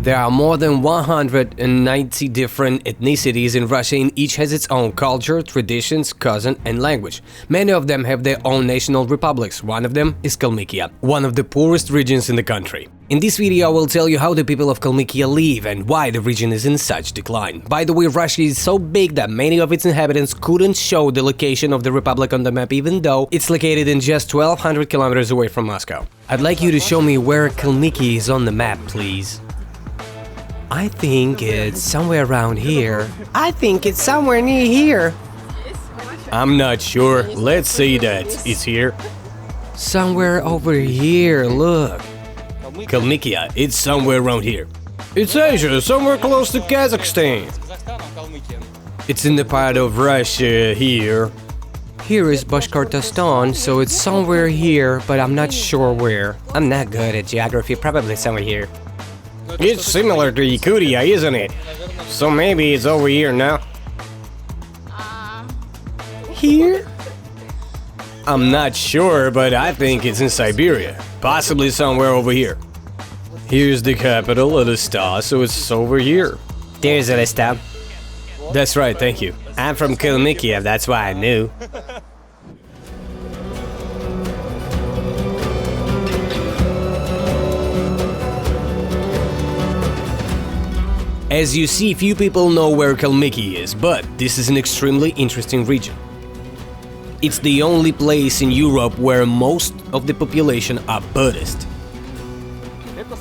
There are more than 190 different ethnicities in Russia, and each has its own culture, traditions, cousin, and language. Many of them have their own national republics. One of them is Kalmykia, one of the poorest regions in the country. In this video, I will tell you how the people of Kalmykia live and why the region is in such decline. By the way, Russia is so big that many of its inhabitants couldn't show the location of the republic on the map, even though it's located in just 1200 kilometers away from Moscow. I'd like you to show me where Kalmykia is on the map, please. I think it's somewhere around here. I think it's somewhere near here. I'm not sure. Let's say that it's here. Somewhere over here, look. Kalmykia, it's somewhere around here. It's Asia, somewhere close to Kazakhstan. It's in the part of Russia here. Here is Bashkortostan, so it's somewhere here, but I'm not sure where. I'm not good at geography, probably somewhere here. It's similar to Yakutia, isn't it? So maybe it's over here now. Here? I'm not sure, but I think it's in Siberia. Possibly somewhere over here. Here's the capital, Elista, so it's over here. There's Elista. That's right, thank you. I'm from Kalmykia, that's why I knew. As you see, few people know where Kalmykia is, but this is an extremely interesting region. It's the only place in Europe where most of the population are Buddhist.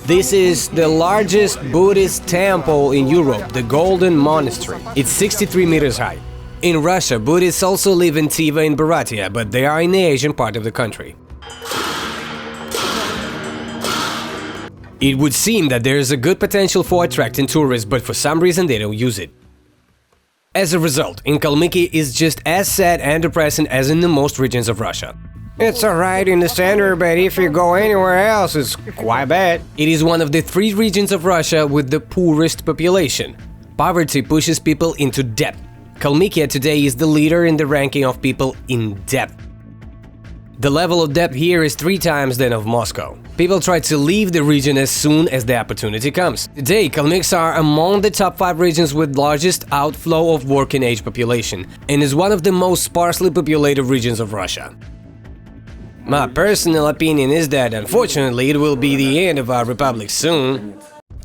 This is the largest Buddhist temple in Europe, the Golden Monastery. It's 63 meters high. In Russia, Buddhists also live in Tiva and Buryatia, but they are in the Asian part of the country. It would seem that there is a good potential for attracting tourists, but for some reason they don't use it. As a result, in Kalmykia is just as sad and depressing as in the most regions of Russia. It's alright in the center, but if you go anywhere else, it's quite bad. It is one of the 3 regions of Russia with the poorest population. Poverty pushes people into debt. Kalmykia today is the leader in the ranking of people in debt. The level of debt here is 3 times that of Moscow. People try to leave the region as soon as the opportunity comes. Today, Kalmyks are among the top 5 regions with largest outflow of working-age population, and is one of the most sparsely populated regions of Russia. My personal opinion is that, unfortunately, it will be the end of our republic soon.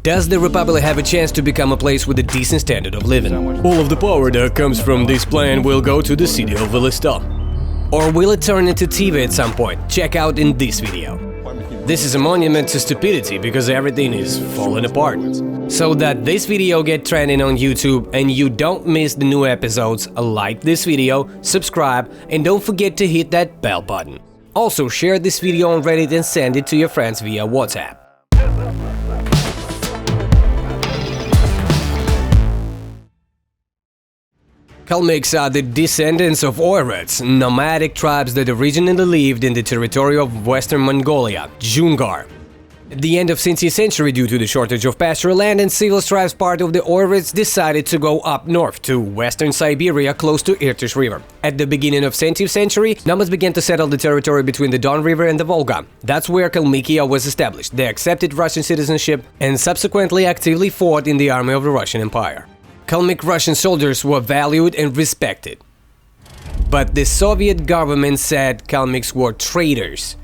Does the republic have a chance to become a place with a decent standard of living? All of the power that comes from this plan will go to the city of Elista. Or will it turn into Tiva at some point? Check out in this video. This is a monument to stupidity because everything is falling apart. So that this video get trending on YouTube and you don't miss the new episodes, like this video, subscribe, and don't forget to hit that bell button. Also share this video on Reddit and send it to your friends via WhatsApp. Kalmyks are the descendants of Oirats, nomadic tribes that originally lived in the territory of Western Mongolia, Dzungar. At the end of 16th century, due to the shortage of pastoral land and civil strife, part of the Oirats decided to go up north to western Siberia, close to Irtysh River. At the beginning of 17th century, Nomads began to settle the territory between the Don River and the Volga. That's where Kalmykia was established. They accepted Russian citizenship and subsequently actively fought in the army of the Russian Empire. Kalmyk Russian soldiers were valued and respected. But the Soviet government said Kalmyks were traitors.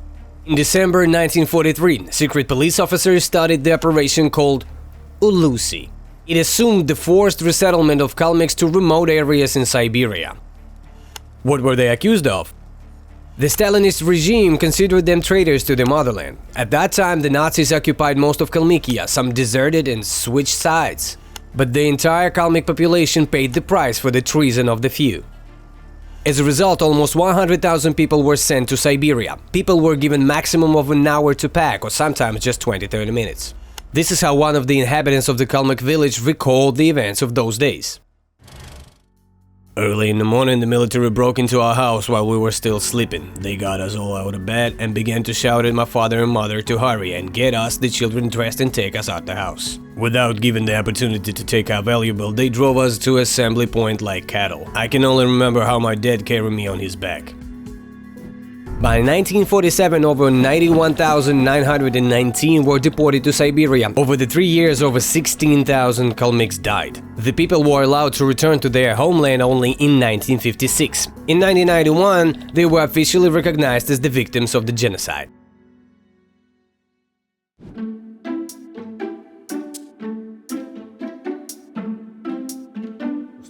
In December 1943, secret police officers started the operation called Ulusi. It assumed the forced resettlement of Kalmyks to remote areas in Siberia. What were they accused of? The Stalinist regime considered them traitors to the motherland. At that time, the Nazis occupied most of Kalmykia, some deserted and switched sides. But the entire Kalmyk population paid the price for the treason of the few. As a result, almost 100,000 people were sent to Siberia. People were given maximum of an hour to pack, or sometimes just 20-30 minutes. This is how one of the inhabitants of the Kalmyk village recalled the events of those days. Early in the morning, the military broke into our house while we were still sleeping. They got us all out of bed and began to shout at my father and mother to hurry and get us, the children, dressed and take us out the house. Without giving the opportunity to take our valuable, they drove us to assembly point like cattle. I can only remember how my dad carried me on his back. By 1947, over 91,919 were deported to Siberia. Over the 3 years, over 16,000 Kalmyks died. The people were allowed to return to their homeland only in 1956. In 1991, they were officially recognized as the victims of the genocide.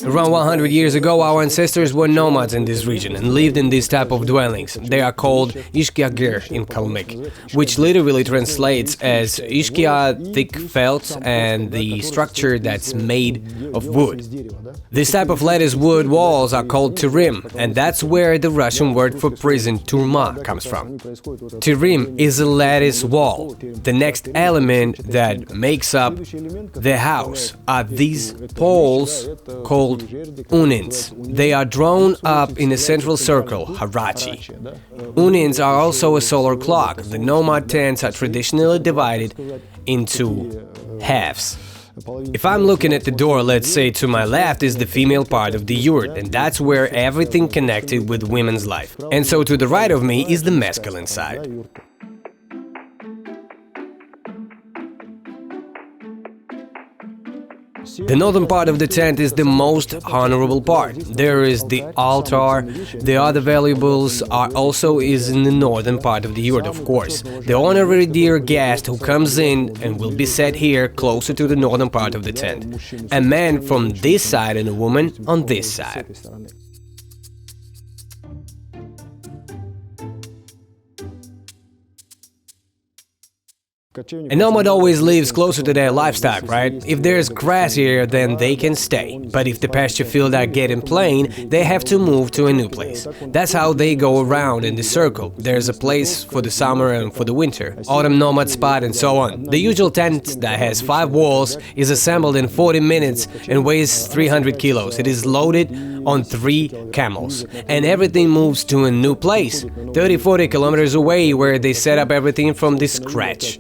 Around 100 years ago, our ancestors were nomads in this region and lived in this type of dwellings. They are called ishkiager in Kalmyk, which literally translates as ishkia, thick felt, and the structure that's made of wood. This type of lattice wood walls are called tirim, and that's where the Russian word for prison, turma, comes from. Tirim is a lattice wall. The next element that makes up the house are these poles called unins. They are drawn up in a central circle, harachi. Unins are also a solar clock. The nomad tents are traditionally divided into halves. If I'm looking at the door, let's say to my left is the female part of the yurt, and that's where everything connected with women's life. And so to the right of me is the masculine side. The northern part of the tent is the most honorable part. There is the altar. The other valuables are also in the northern part of the yurt, of course. The honorary dear guest who comes in and will be set here closer to the northern part of the tent. A man from this side and a woman on this side. A nomad always lives closer to their livestock, right? If there's grass here, then they can stay. But if the pasture fields are getting plain, they have to move to a new place. That's how they go around in the circle. There's a place for the summer and for the winter, autumn nomad spot and so on. The usual tent that has 5 walls is assembled in 40 minutes and weighs 300 kilos. It is loaded on 3 camels. And everything moves to a new place, 30-40 kilometers away, where they set up everything from the scratch.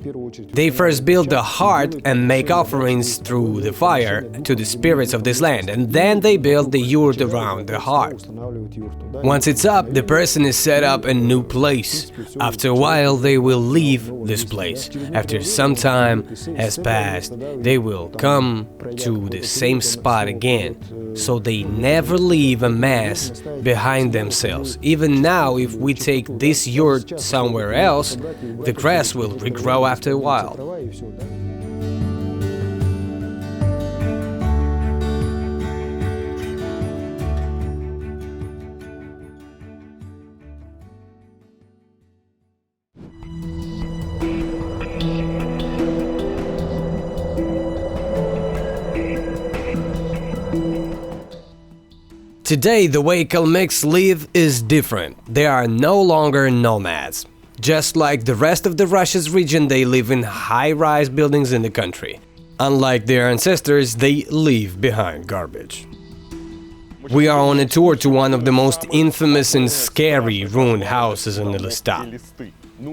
They first build the heart and make offerings through the fire to the spirits of this land, and then they build the yurt around the heart. Once it's up, the person is set up a new place. After a while, they will leave this place. After some time has passed, they will come to the same spot again. So they never leave a mass behind themselves. Even now, if we take this yurt somewhere else, the grass will regrow after a while. Today, the way Kalmyks live is different. They are no longer nomads. Just like the rest of the Russia's region, they live in high-rise buildings in the country. Unlike their ancestors, they leave behind garbage. We are on a tour to one of the most infamous and scary ruined houses in the Lestat.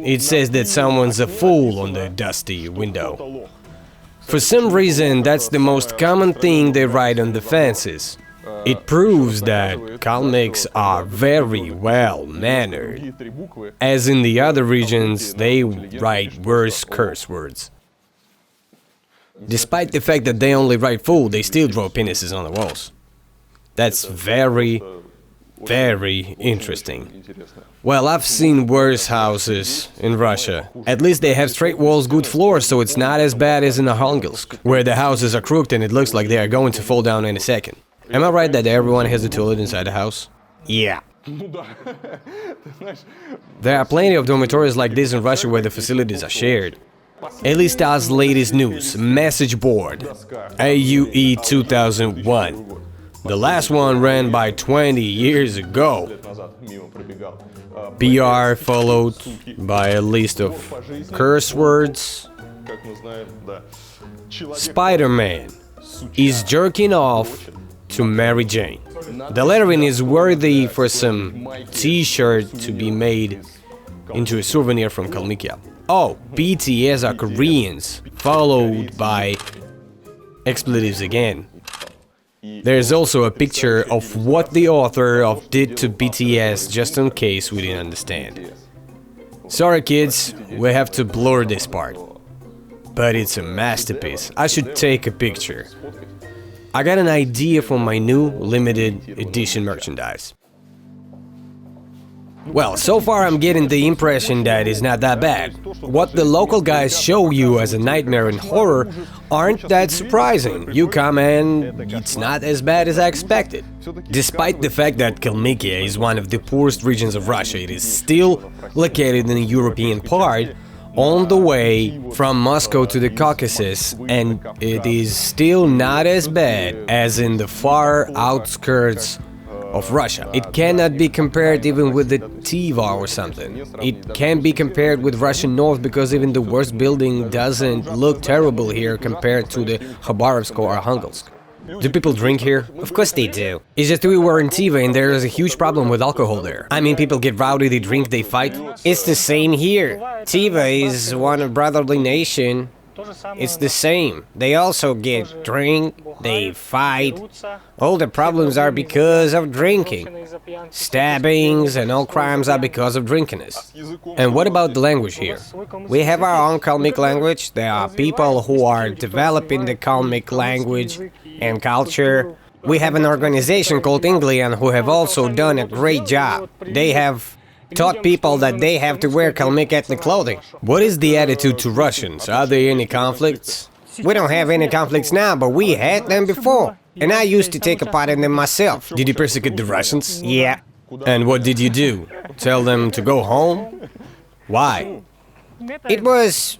It says that someone's a fool on the dusty window. For some reason, that's the most common thing they write on the fences. It proves that Kalmyks are very well-mannered. As in the other regions, they write worse curse words. Despite the fact that they only write fool, they still draw penises on the walls. That's very, very interesting. Well, I've seen worse houses in Russia. At least they have straight walls, good floors, so it's not as bad as in Arhangelsk, where the houses are crooked and it looks like they are going to fall down any second. Am I right that everyone has a toilet inside the house? Yeah. There are plenty of dormitories like this in Russia where the facilities are shared. Elista's latest news, message board, AUE 2001. The last one ran by 20 years ago. PR followed by a list of curse words. Spider-Man is jerking off to Mary Jane. The lettering is worthy for some t-shirt to be made into a souvenir from Kalmykia. Oh, BTS are Koreans, followed by expletives again. There's also a picture of what the author of did to BTS, just in case we didn't understand. Sorry kids, we have to blur this part. But it's a masterpiece. I should take a picture. I got an idea for my new limited edition merchandise. Well, so far I'm getting the impression that it's not that bad. What the local guys show you as a nightmare and horror aren't that surprising. You come and it's not as bad as I expected. Despite the fact that Kalmykia is one of the poorest regions of Russia, it is still located in the European part, on the way from Moscow to the Caucasus, and it is still not as bad as in the far outskirts of Russia. It cannot be compared even with the Tiva or something. It can be compared with Russian North because even the worst building doesn't look terrible here compared to the Khabarovsk or Arhangelsk. Do people drink here? Of course they do. It's just we were in Tiva and there is a huge problem with alcohol there. I mean, people get rowdy, they drink, they fight. It's the same here. Tiva is one of brotherly nation. It's the same. They also get drink, they fight. All the problems are because of drinking. Stabbings and all crimes are because of drunkenness. And what about the language here? We have our own Kalmyk language. There are people who are developing the Kalmyk language and culture. We have an organization called Inglian who have also done a great job. They have taught people that they have to wear Kalmyk ethnic clothing. What is the attitude to Russians? Are there any conflicts? We don't have any conflicts now, but we had them before. And I used to take a part in them myself. Did you persecute the Russians? Yeah. And what did you do? Tell them to go home? Why? It was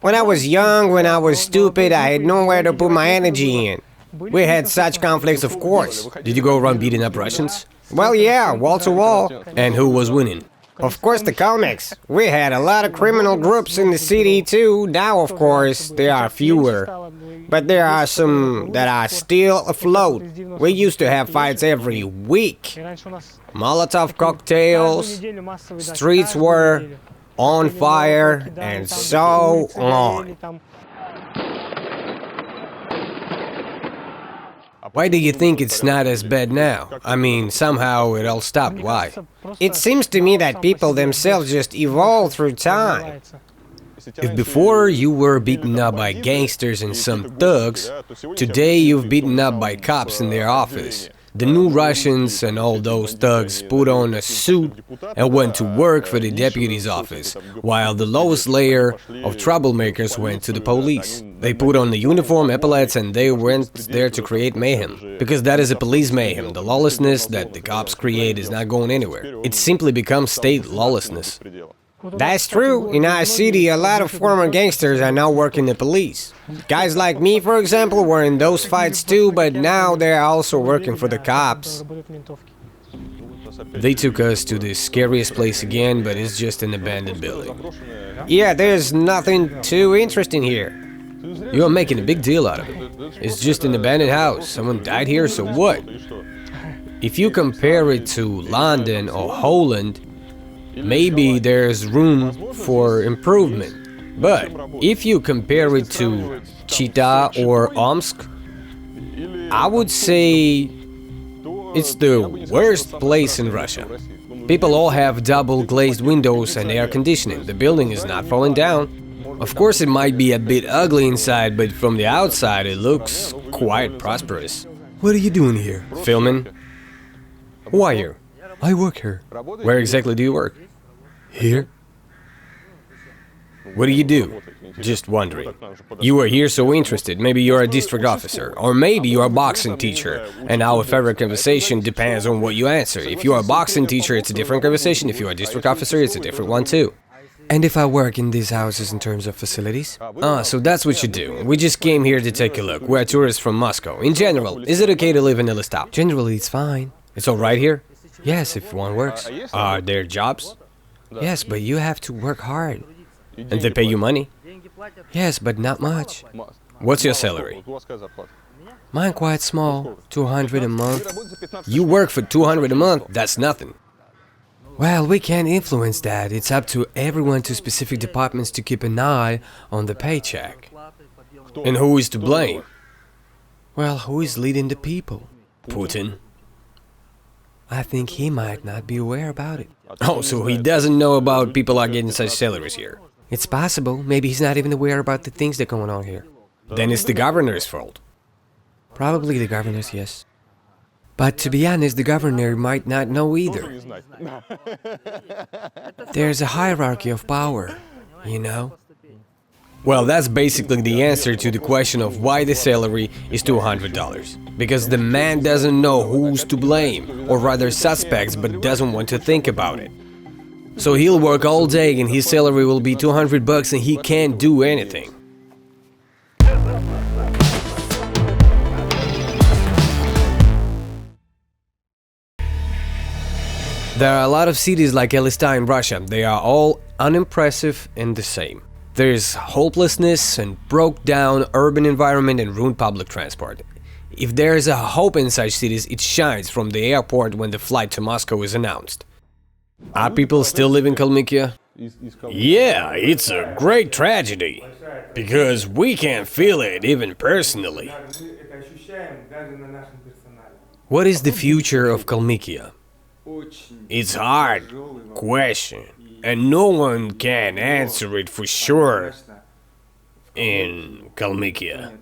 when I was young, when I was stupid, I had nowhere to put my energy in. We had such conflicts, of course. Did you go around beating up Russians? Well, yeah, wall to wall. And who was winning? Of course, the Kalmyks. We had a lot of criminal groups in the city too. Now, of course, there are fewer. But there are some that are still afloat. We used to have fights every week. Molotov cocktails, streets were on fire, and so on. Why do you think it's not as bad now? I mean, somehow it all stopped. Why? It seems to me that people themselves just evolve through time. If before you were beaten up by gangsters and some thugs, today you've beaten up by cops in their office. The new Russians and all those thugs put on a suit and went to work for the deputy's office, while the lowest layer of troublemakers went to the police. They put on the uniform, epaulets, and they went there to create mayhem. Because that is a police mayhem. The lawlessness that the cops create is not going anywhere. It simply becomes state lawlessness. That's true. In our city, a lot of former gangsters are now working the police. Guys like me, for example, were in those fights too, but now they're also working for the cops. They took us to the scariest place again, but it's just an abandoned building. Yeah, there's nothing too interesting here. You are making a big deal out of it. It's just an abandoned house. Someone died here, so what? If you compare it to London or Holland, maybe there's room for improvement. But if you compare it to Chita or Omsk, I would say it's the worst place in Russia. People all have double glazed windows and air conditioning. The building is not falling down. Of course, it might be a bit ugly inside, but from the outside it looks quite prosperous. What are you doing here? Filming? Who are you? I work here. Where exactly do you work? Here? What do you do? Just wondering. You are here so interested. Maybe you're a district officer. Or maybe you're a boxing teacher. And our favorite conversation depends on what you answer. If you're a boxing teacher, it's a different conversation. If you're a district officer, it's a different one too. And if I work in these houses in terms of facilities? Ah, so that's what you do. We just came here to take a look. We're tourists from Moscow. In general, is it okay to live in Elistap? Generally, it's fine. It's all right here? Yes, if one works. Are there jobs? Yes, but you have to work hard. And they pay you money? Yes, but not much. What's your salary? Mine quite small, 200 a month. You work for 200 a month? That's nothing. Well, we can't influence that. It's up to everyone to specific departments to keep an eye on the paycheck. And who is to blame? Well, who is leading the people? Putin. I think he might not be aware about it. Oh, so he doesn't know about people are getting such salaries here. It's possible. Maybe he's not even aware about the things that are going on here. Then it's the governor's fault. Probably the governor's, yes. But to be honest, the governor might not know either. There's a hierarchy of power, you know? Well, that's basically the answer to the question of why the salary is $200. Because the man doesn't know who's to blame, or rather suspects, but doesn't want to think about it. So he'll work all day and his salary will be $200 and he can't do anything. There are a lot of cities like Elista in Russia. They are all unimpressive and the same. There's hopelessness and broke down urban environment and ruined public transport. If there is a hope in such cities, it shines from the airport when the flight to Moscow is announced. Are people still living in Kalmykia? Yeah, it's a great tragedy, because we can feel it even personally. What is the future of Kalmykia? It's a hard question, and no one can answer it for sure in Kalmykia.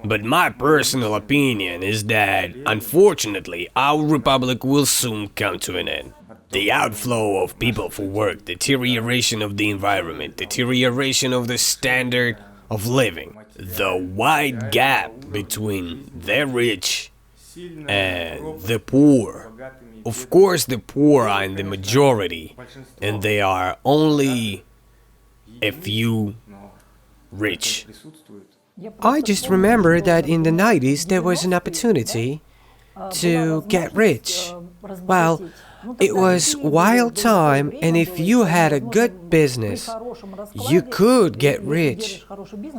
But my personal opinion is that, unfortunately, our republic will soon come to an end. The outflow of people for work, deterioration of the environment, deterioration of the standard of living, the wide gap between the rich and the poor. Of course, the poor are in the majority, and they are only a few rich. I just remember that in the 90s there was an opportunity to get rich. Well, it was wild time, and if you had a good business, you could get rich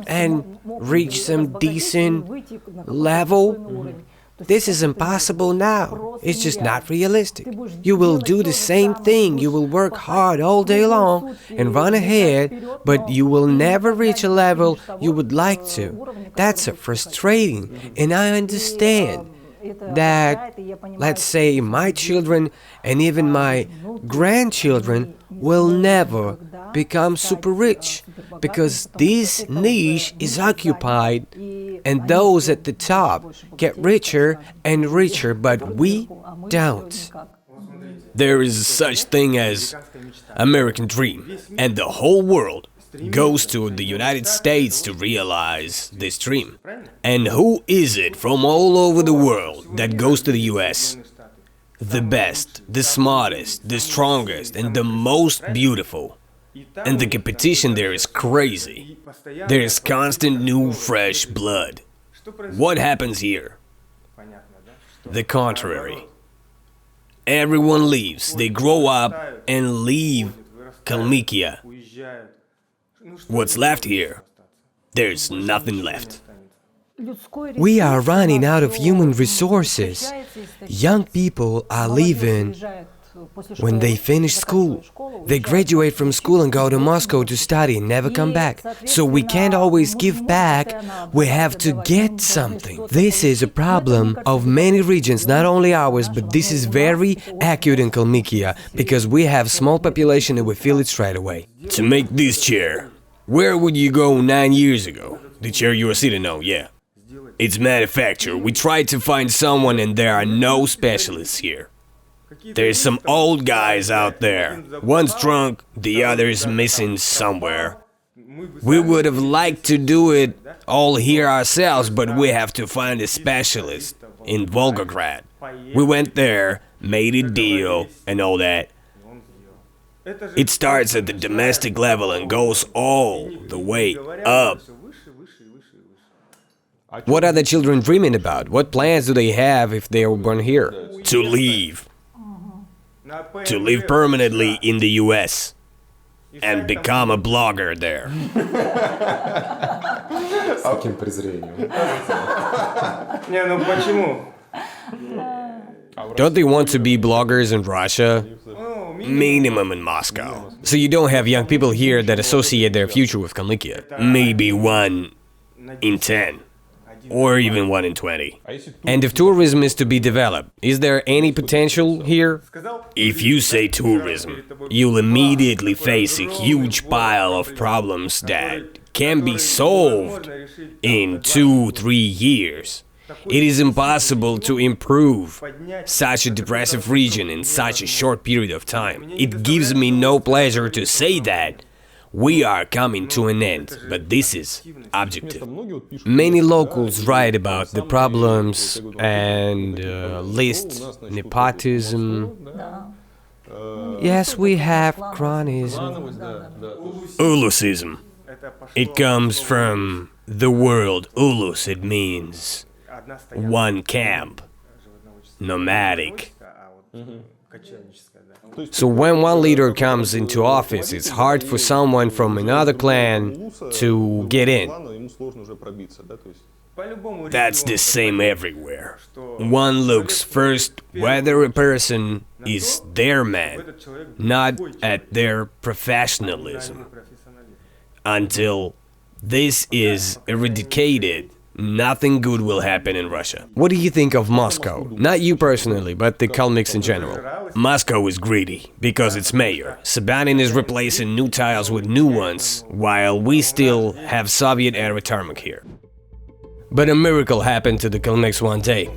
and reach some decent level. This is impossible now. It's just not realistic. You will do the same thing. You will work hard all day long and run ahead, but you will never reach a level you would like to. That's frustrating, and I understand that, let's say, my children and even my grandchildren will never become super rich, because this niche is occupied and those at the top get richer and richer, but we don't. There is such thing as American dream, and the whole world goes to the United States to realize this dream. And who is it from all over the world that goes to the US? The best, the smartest, the strongest, and the most beautiful. And the competition there is crazy. There is constant new fresh blood. What happens here? The contrary. Everyone leaves. They grow up and leave Kalmykia. What's left here? There's nothing left. We are running out of human resources. Young people are leaving when they finish school. They graduate from school and go to Moscow to study and never come back. So we can't always give back, we have to get something. This is a problem of many regions, not only ours, but this is very acute in Kalmykia, because we have small population and we feel it straight away. To make this chair, where would you go 9 years ago? The chair you are sitting on, yeah. It's manufactured. We tried to find someone and there are no specialists here. There's some old guys out there. One's drunk, the other's missing somewhere. We would have liked to do it all here ourselves, but we have to find a specialist in Volgograd. We went there, made a deal, and all that. It starts at the domestic level and goes all the way up. What are the children dreaming about? What plans do they have if they were born here? To leave. To live permanently in the US and become a blogger there. С каким презрением. Не, ну почему? Don't they want to be bloggers in Russia? Minimum in Moscow. So you don't have young people here that associate their future with Kalmykia? Maybe 1 in 10. or even 1 in 20. And if tourism is to be developed, is there any potential here? If you say tourism, you'll immediately face a huge pile of problems that can be solved in 2-3 years. It is impossible to improve such a depressive region in such a short period of time. It gives me no pleasure to say that we are coming to an end, but this is objective. Many locals write about the problems and list nepotism. Yes, we have chronism. Ulusism. It comes from the word ulus. It means one camp, nomadic. So when one leader comes into office, it's hard for someone from another clan to get in. That's the same everywhere. One looks first whether a person is their man, not at their professionalism. Until this is eradicated, nothing good will happen in Russia. What do you think of Moscow? Not you personally, but the Kalmyks in general. Moscow is greedy because its mayor, Sobyanin, is replacing new tiles with new ones, while we still have Soviet-era tarmac here. But a miracle happened to the Kalmyks one day.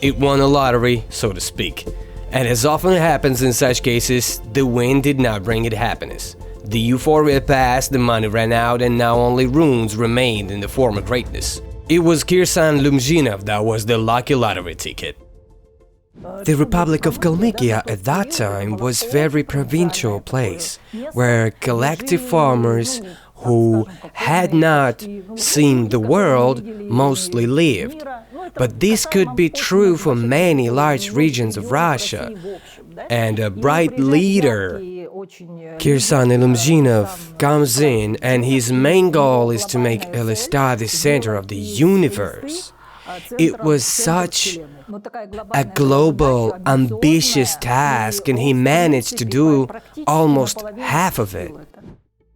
It won a lottery, so to speak. And as often happens in such cases, the win did not bring it happiness. The euphoria passed, the money ran out, and now only ruins remained in the former greatness. It was Kirsan Lumzhinov that was the lucky lottery ticket. The Republic of Kalmykia at that time was a very provincial place, where collective farmers who had not seen the world mostly lived. But this could be true for many large regions of Russia. And a bright leader, Kirsan Lumzhinov, comes in, and his main goal is to make Elista the center of the universe. It was such a global, ambitious task, and he managed to do almost half of it.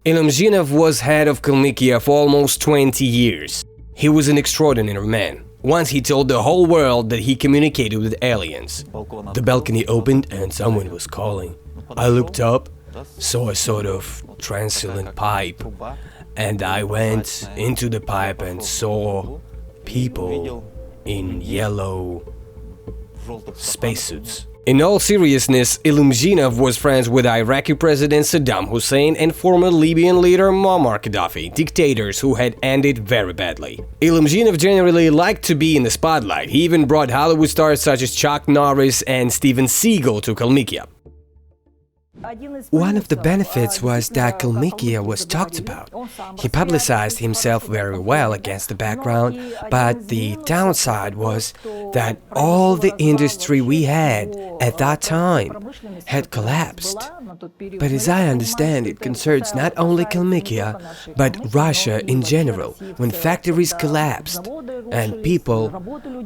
Lumzhinov was head of Kalmykia for almost 20 years. He was an extraordinary man. Once he told the whole world that he communicated with aliens. The balcony opened and someone was calling. I looked up, saw a sort of translucent pipe, and I went into the pipe and saw people in yellow spacesuits. In all seriousness, Lumzhinov was friends with Iraqi President Saddam Hussein and former Libyan leader Muammar Gaddafi, dictators who had ended very badly. Lumzhinov generally liked to be in the spotlight. He even brought Hollywood stars such as Chuck Norris and Steven Seagal to Kalmykia. One of the benefits was that Kalmykia was talked about. He publicized himself very well against the background, but the downside was that all the industry we had at that time had collapsed. But as I understand, it concerns not only Kalmykia, but Russia in general, when factories collapsed and people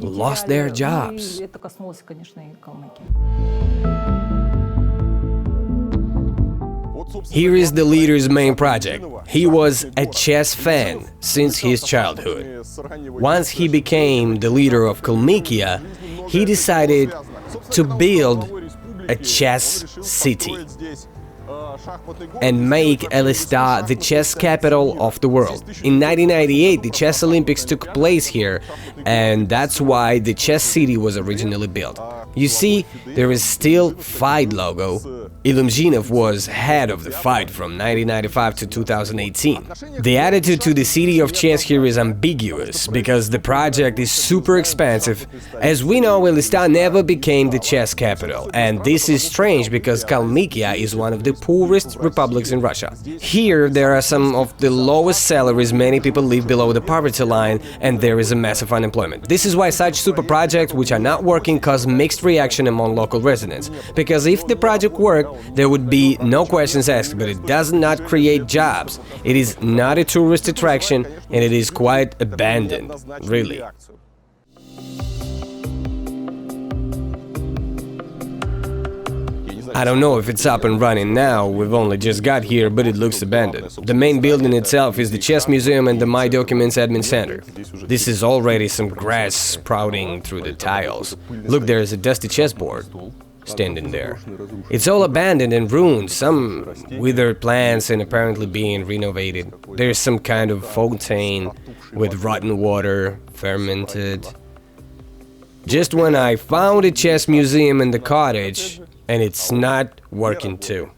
lost their jobs. Here is the leader's main project. He was a chess fan since his childhood. Once he became the leader of Kalmykia, he decided to build a chess city and make Elista the chess capital of the world. In 1998, the Chess Olympics took place here, and that's why the chess city was originally built. You see, there is still FIGHT logo. Lumzhinov was head of the fight from 1995 to 2018. The attitude to the city of chess here is ambiguous, because the project is super expensive. As we know, Elista never became the chess capital, and this is strange because Kalmykia is one of the poorest republics in Russia. Here, there are some of the lowest salaries, many people live below the poverty line, and there is a massive unemployment. This is why such super projects which are not working cause mixed reaction among local residents, because if the project worked, there would be no questions asked, but it does not create jobs. It is not a tourist attraction, and it is quite abandoned, really. I don't know if it's up and running now, we've only just got here, but it looks abandoned. The main building itself is the chess museum and the My Documents admin center. This is already some grass sprouting through the tiles. Look, there's a dusty chessboard standing there. It's all abandoned and ruined, some withered plants and apparently being renovated. There's some kind of fountain with rotten water, fermented. Just when I found a chess museum in the cottage, and it's not working too.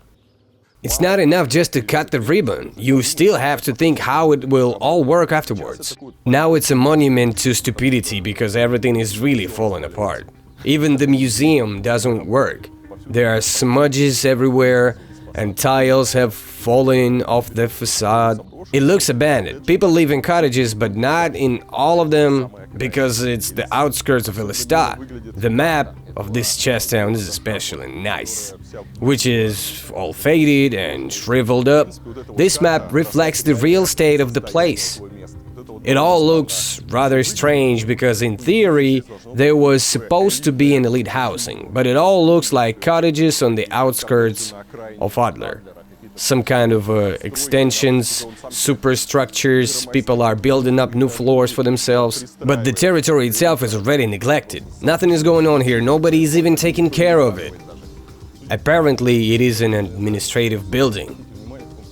It's not enough just to cut the ribbon, you still have to think how it will all work afterwards. Now it's a monument to stupidity because everything is really falling apart. Even the museum doesn't work. There are smudges everywhere and tiles have fallen off the facade. It looks abandoned. People live in cottages, but not in all of them because it's the outskirts of Elista. The map of this chess town is especially nice, which is all faded and shriveled up. This map reflects the real state of the place. It all looks rather strange because in theory there was supposed to be an elite housing, but it all looks like cottages on the outskirts of Adler. Some kind of extensions, superstructures, people are building up new floors for themselves, but the territory itself is already neglected. Nothing is going on here, nobody is even taking care of it. Apparently it is an administrative building.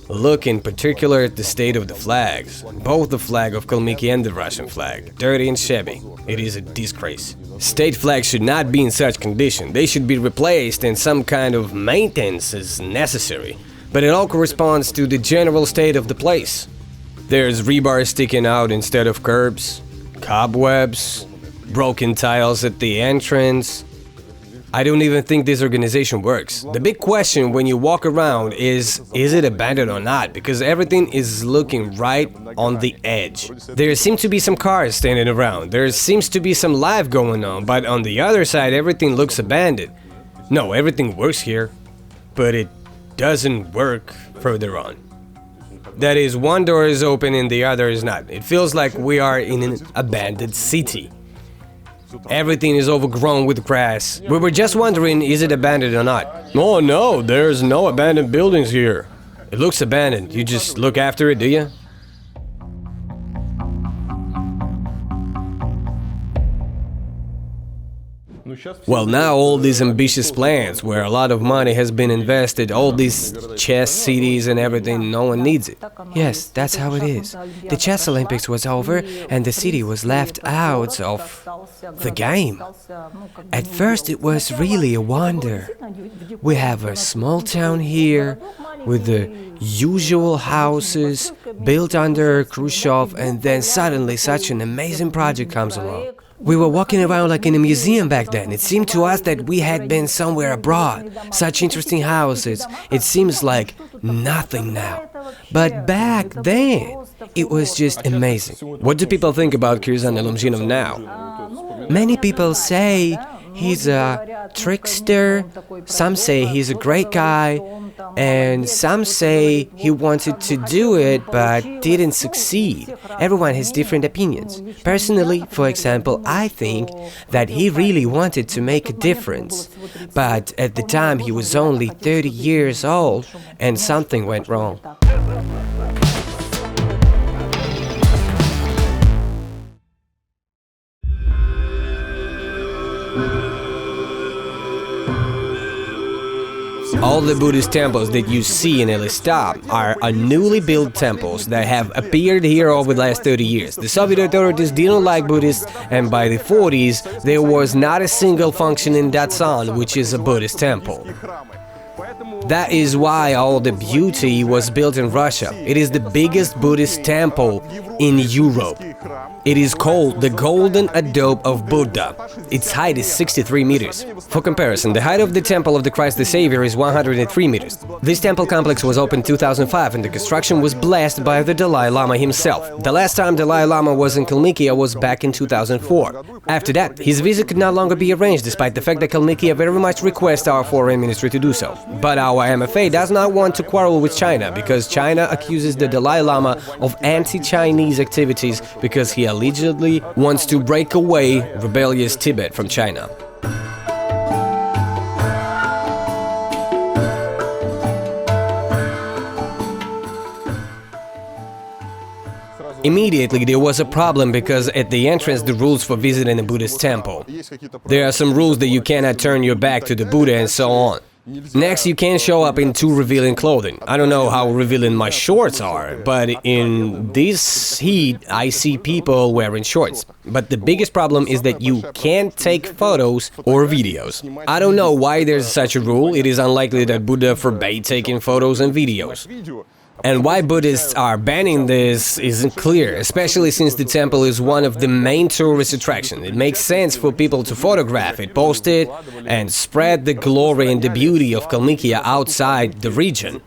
Look in particular at the state of the flags, both the flag of Kalmyks and the Russian flag, dirty and shabby. It is a disgrace. State flags should not be in such condition, they should be replaced and some kind of maintenance is necessary. But it all corresponds to the general state of the place. There's rebar sticking out instead of curbs, cobwebs, broken tiles at the entrance. I don't even think this organization works. The big question when you walk around is it abandoned or not? Because everything is looking right on the edge. There seem to be some cars standing around, there seems to be some life going on, but on the other side everything looks abandoned. No, everything works here, but it doesn't work further on. That is, one door is open and the other is not. It feels like we are in an abandoned city. Everything is overgrown with grass. We were just wondering, is it abandoned or not? Oh no, there's no abandoned buildings here. It looks abandoned. You just look after it, do you? Well, now all these ambitious plans, where a lot of money has been invested, all these chess cities and everything, no one needs it. Yes, that's how it is. The Chess Olympics was over and the city was left out of the game. At first it was really a wonder. We have a small town here with the usual houses built under Khrushchev, and then suddenly such an amazing project comes along. We were walking around like in a museum back then. It seemed to us that we had been somewhere abroad. Such interesting houses. It seems like nothing now. But back then, it was just amazing. What do people think about Kirzan Elumzhinov now? Many people say he's a trickster, some say he's a great guy, and some say he wanted to do it but didn't succeed. Everyone has different opinions. Personally, for example, I think that he really wanted to make a difference, but at the time he was only 30 years old and something went wrong. All the Buddhist temples that you see in Elista are newly built temples that have appeared here over the last 30 years. The Soviet authorities didn't like Buddhists, and by the 40s there was not a single functioning Datsan, which is a Buddhist temple. That is why all the beauty was built in Russia. It is the biggest Buddhist temple in Europe. It is called the Golden Adobe of Buddha. Its height is 63 meters. For comparison, the height of the Temple of the Christ the Savior is 103 meters. This temple complex was opened in 2005 and the construction was blessed by the Dalai Lama himself. The last time Dalai Lama was in Kalmykia was back in 2004. After that, his visit could no longer be arranged despite the fact that Kalmykia very much requests our foreign ministry to do so. But our MFA does not want to quarrel with China because China accuses the Dalai Lama of anti-Chinese activities because he allegedly wants to break away rebellious Tibet from China. Immediately there was a problem because at the entrance the rules for visiting a Buddhist temple. There are some rules that you cannot turn your back to the Buddha and so on. Next, you can't show up in too revealing clothing. I don't know how revealing my shorts are, but in this heat I see people wearing shorts. But the biggest problem is that you can't take photos or videos. I don't know why there's such a rule. It is unlikely that Buddha forbade taking photos and videos. And why Buddhists are banning this isn't clear, especially since the temple is one of the main tourist attractions. It makes sense for people to photograph it, post it, and spread the glory and the beauty of Kalmykia outside the region.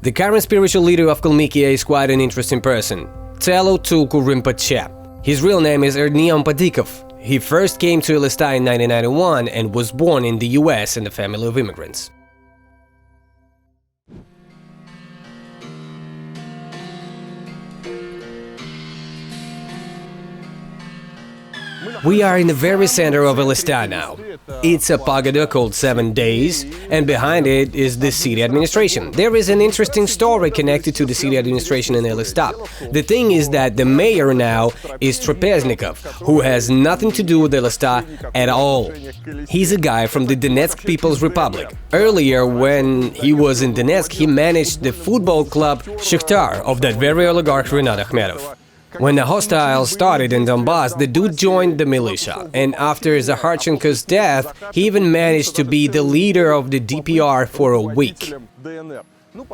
The current spiritual leader of Kalmykia is quite an interesting person, Telo Tulku Rinpoche. His real name is Ernion Padikov. He first came to Elista in 1991 and was born in the US in a family of immigrants. We are in the very center of Elista now. It's a pagoda called 7 Days, and behind it is the city administration. There is an interesting story connected to the city administration in Elista. The thing is that the mayor now is Trapeznikov, who has nothing to do with Elista at all. He's a guy from the Donetsk People's Republic. Earlier, when he was in Donetsk, he managed the football club Shakhtar of that very oligarch Rinat Akhmetov. When the hostiles started in Donbass, the dude joined the militia, and after Zakharchenko's death, he even managed to be the leader of the DPR for a week.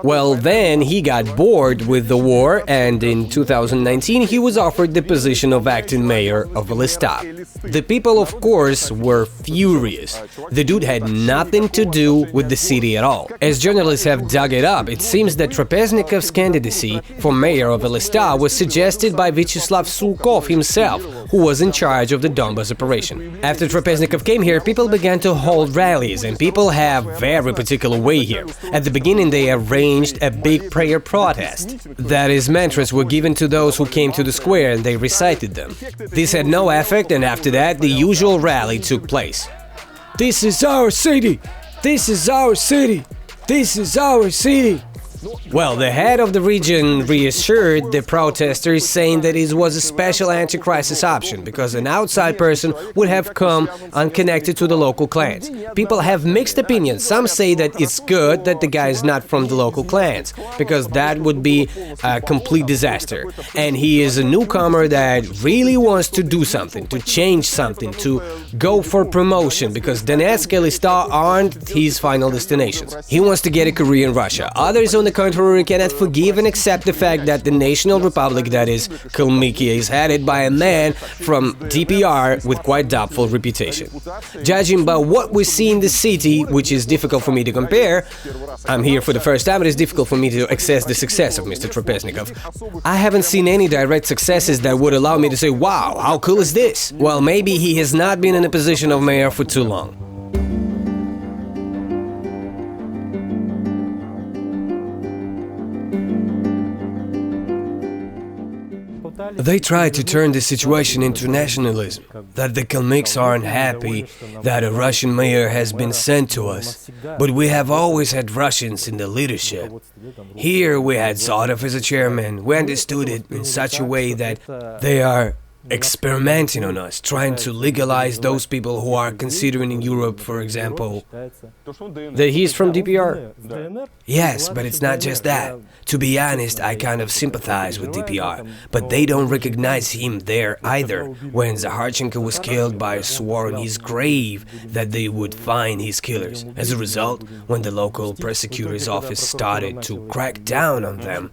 Well, then he got bored with the war, and in 2019 he was offered the position of acting mayor of Elista. The people, of course, were furious. The dude had nothing to do with the city at all. As journalists have dug it up, it seems that Trapeznikov's candidacy for mayor of Elista was suggested by Vyacheslav Sulkov himself, who was in charge of the Donbass operation. After Trapeznikov came here, people began to hold rallies, and people have a very particular way here. At the beginning they arranged a big prayer protest. That is, mantras were given to those who came to the square and they recited them. This had no effect, and after that the usual rally took place. This is our city! This is our city! This is our city! Well, the head of the region reassured the protesters, saying that it was a special anti-crisis option, because an outside person would have come unconnected to the local clans. People have mixed opinions. Some say that it's good that the guy is not from the local clans, because that would be a complete disaster. And he is a newcomer that really wants to do something, to change something, to go for promotion, because Donetsk and Elista aren't his final destinations. He wants to get a career in Russia. Others, on the contrary, cannot forgive and accept the fact that the national republic, that is, Kalmykia, is headed by a man from DPR with quite doubtful reputation. Judging by what we see in the city, which is difficult for me to compare, I'm here for the first time, it is difficult for me to assess the success of Mr. Trapeznikov. I haven't seen any direct successes that would allow me to say, wow, how cool is this? Well, maybe he has not been in a position of mayor for too long. They try to turn the situation into nationalism, that the Kalmyks aren't happy that a Russian mayor has been sent to us, but we have always had Russians in the leadership. Here we had Zotov as a chairman. We understood it in such a way that they are experimenting on us, trying to legalize those people who are considering in Europe, for example, that he's from DPR. Yes, but it's not just that. To be honest, I kind of sympathize with DPR, but they don't recognize him there either. When Zakharchenko was killed, by swore on his grave that they would find his killers. As a result, when the local prosecutor's office started to crack down on them,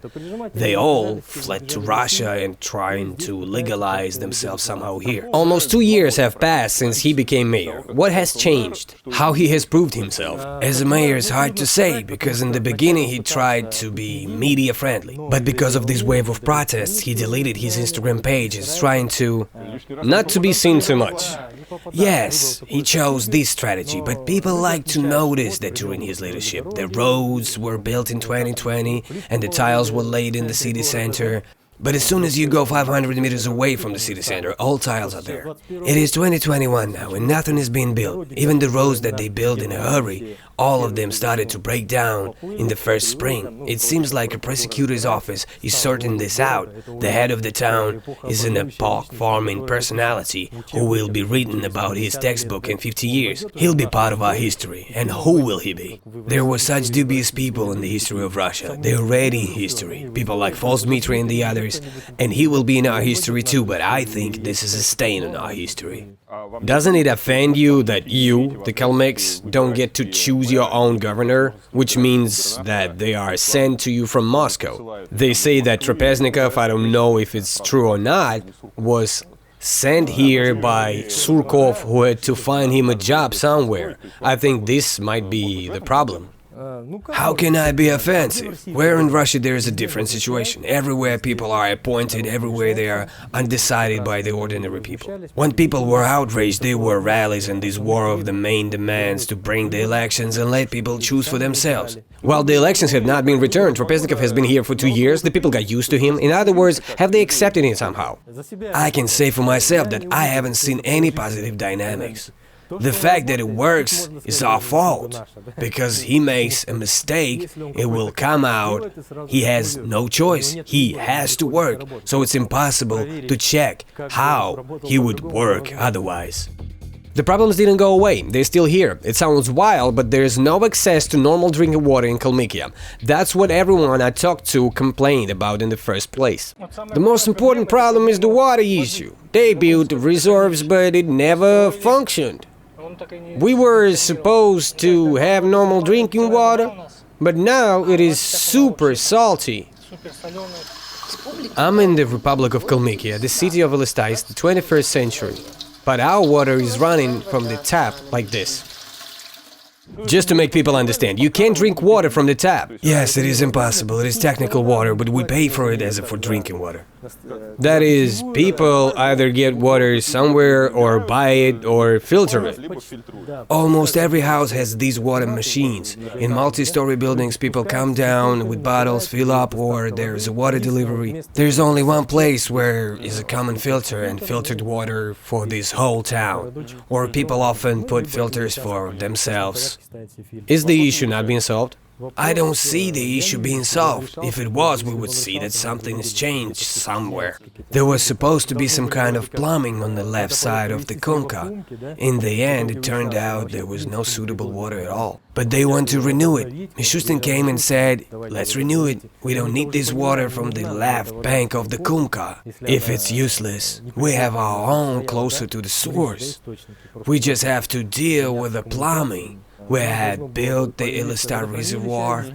they all fled to Russia and trying to legalize the themselves somehow here. Almost 2 years have passed since he became mayor. What has changed? How he has proved himself? As a mayor, it's hard to say, because in the beginning he tried to be media friendly. But because of this wave of protests, he deleted his Instagram page. He's trying to not to be seen too much. Yes, he chose this strategy, but people like to notice that during his leadership, the roads were built in 2020 and the tiles were laid in the city center. But as soon as you go 500 meters away from the city center, all tiles are there. It is 2021 now and nothing is being built. Even the roads that they built in a hurry, all of them started to break down in the first spring. It seems like a prosecutor's office is sorting this out. The head of the town is an epoch-forming personality who will be written about his textbook in 50 years. He'll be part of our history. And who will he be? There were such dubious people in the history of Russia. They're already in history. People like False Dmitry and the others. And he will be in our history too, but I think this is a stain on our history. Doesn't it offend you that you, the Kalmyks, don't get to choose your own governor, which means that they are sent to you from Moscow? They say that Trapeznikov, I don't know if it's true or not, was sent here by Surkov, who had to find him a job somewhere. I think this might be the problem. How can I be offensive? Where in Russia there is a different situation. Everywhere people are appointed, everywhere they are undecided by the ordinary people. When people were outraged, there were rallies and this war of the main demands to bring the elections and let people choose for themselves. While the elections have not been returned, Trapeznikov has been here for 2 years, the people got used to him. In other words, have they accepted him somehow? I can say for myself that I haven't seen any positive dynamics. The fact that it works is our fault, because he makes a mistake, it will come out, he has no choice, he has to work, so it's impossible to check how he would work otherwise. The problems didn't go away, they're still here. It sounds wild, but there's no access to normal drinking water in Kalmykia. That's what everyone I talked to complained about in the first place. The most important problem is the water issue. They built reserves, but it never functioned. We were supposed to have normal drinking water, but now it is super salty. I'm in the Republic of Kalmykia, the city of Elista, it's the 21st century. But our water is running from the tap like this. Just to make people understand, you can't drink water from the tap. Yes, it is impossible. It is technical water, but we pay for it as if for drinking water. That is, people either get water somewhere or buy it or filter it. Almost every house has these water machines. In multi-story buildings, people come down with bottles, fill up, or there's a water delivery. There's only one place where is a common filter and filtered water for this whole town. Or people often put filters for themselves. Is the issue not being solved? I don't see the issue being solved. If it was, we would see that something has changed somewhere. There was supposed to be some kind of plumbing on the left side of the Kumka. In the end, it turned out there was no suitable water at all. But they want to renew it. Mishustin came and said, let's renew it. We don't need this water from the left bank of the Kumka. If it's useless, we have our own closer to the source. We just have to deal with the plumbing. We had built the Elista reservoir,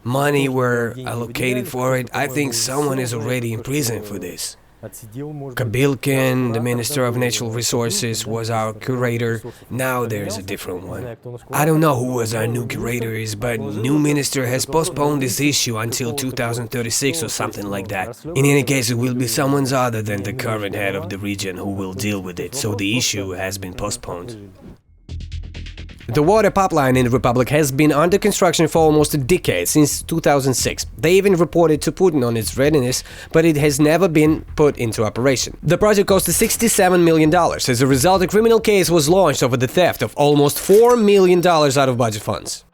money were allocated for it. I think someone is already in prison for this. Kabilkin, the Minister of Natural Resources, was our curator. Now there's a different one. I don't know who was our new curator is, but new minister has postponed this issue until 2036 or something like that. In any case, it will be someone other than the current head of the region who will deal with it, so the issue has been postponed. The water pipeline in the Republic has been under construction for almost a decade, since 2006. They even reported to Putin on its readiness, but it has never been put into operation. The project cost $67 million. As a result, a criminal case was launched over the theft of almost $4 million out of budget funds.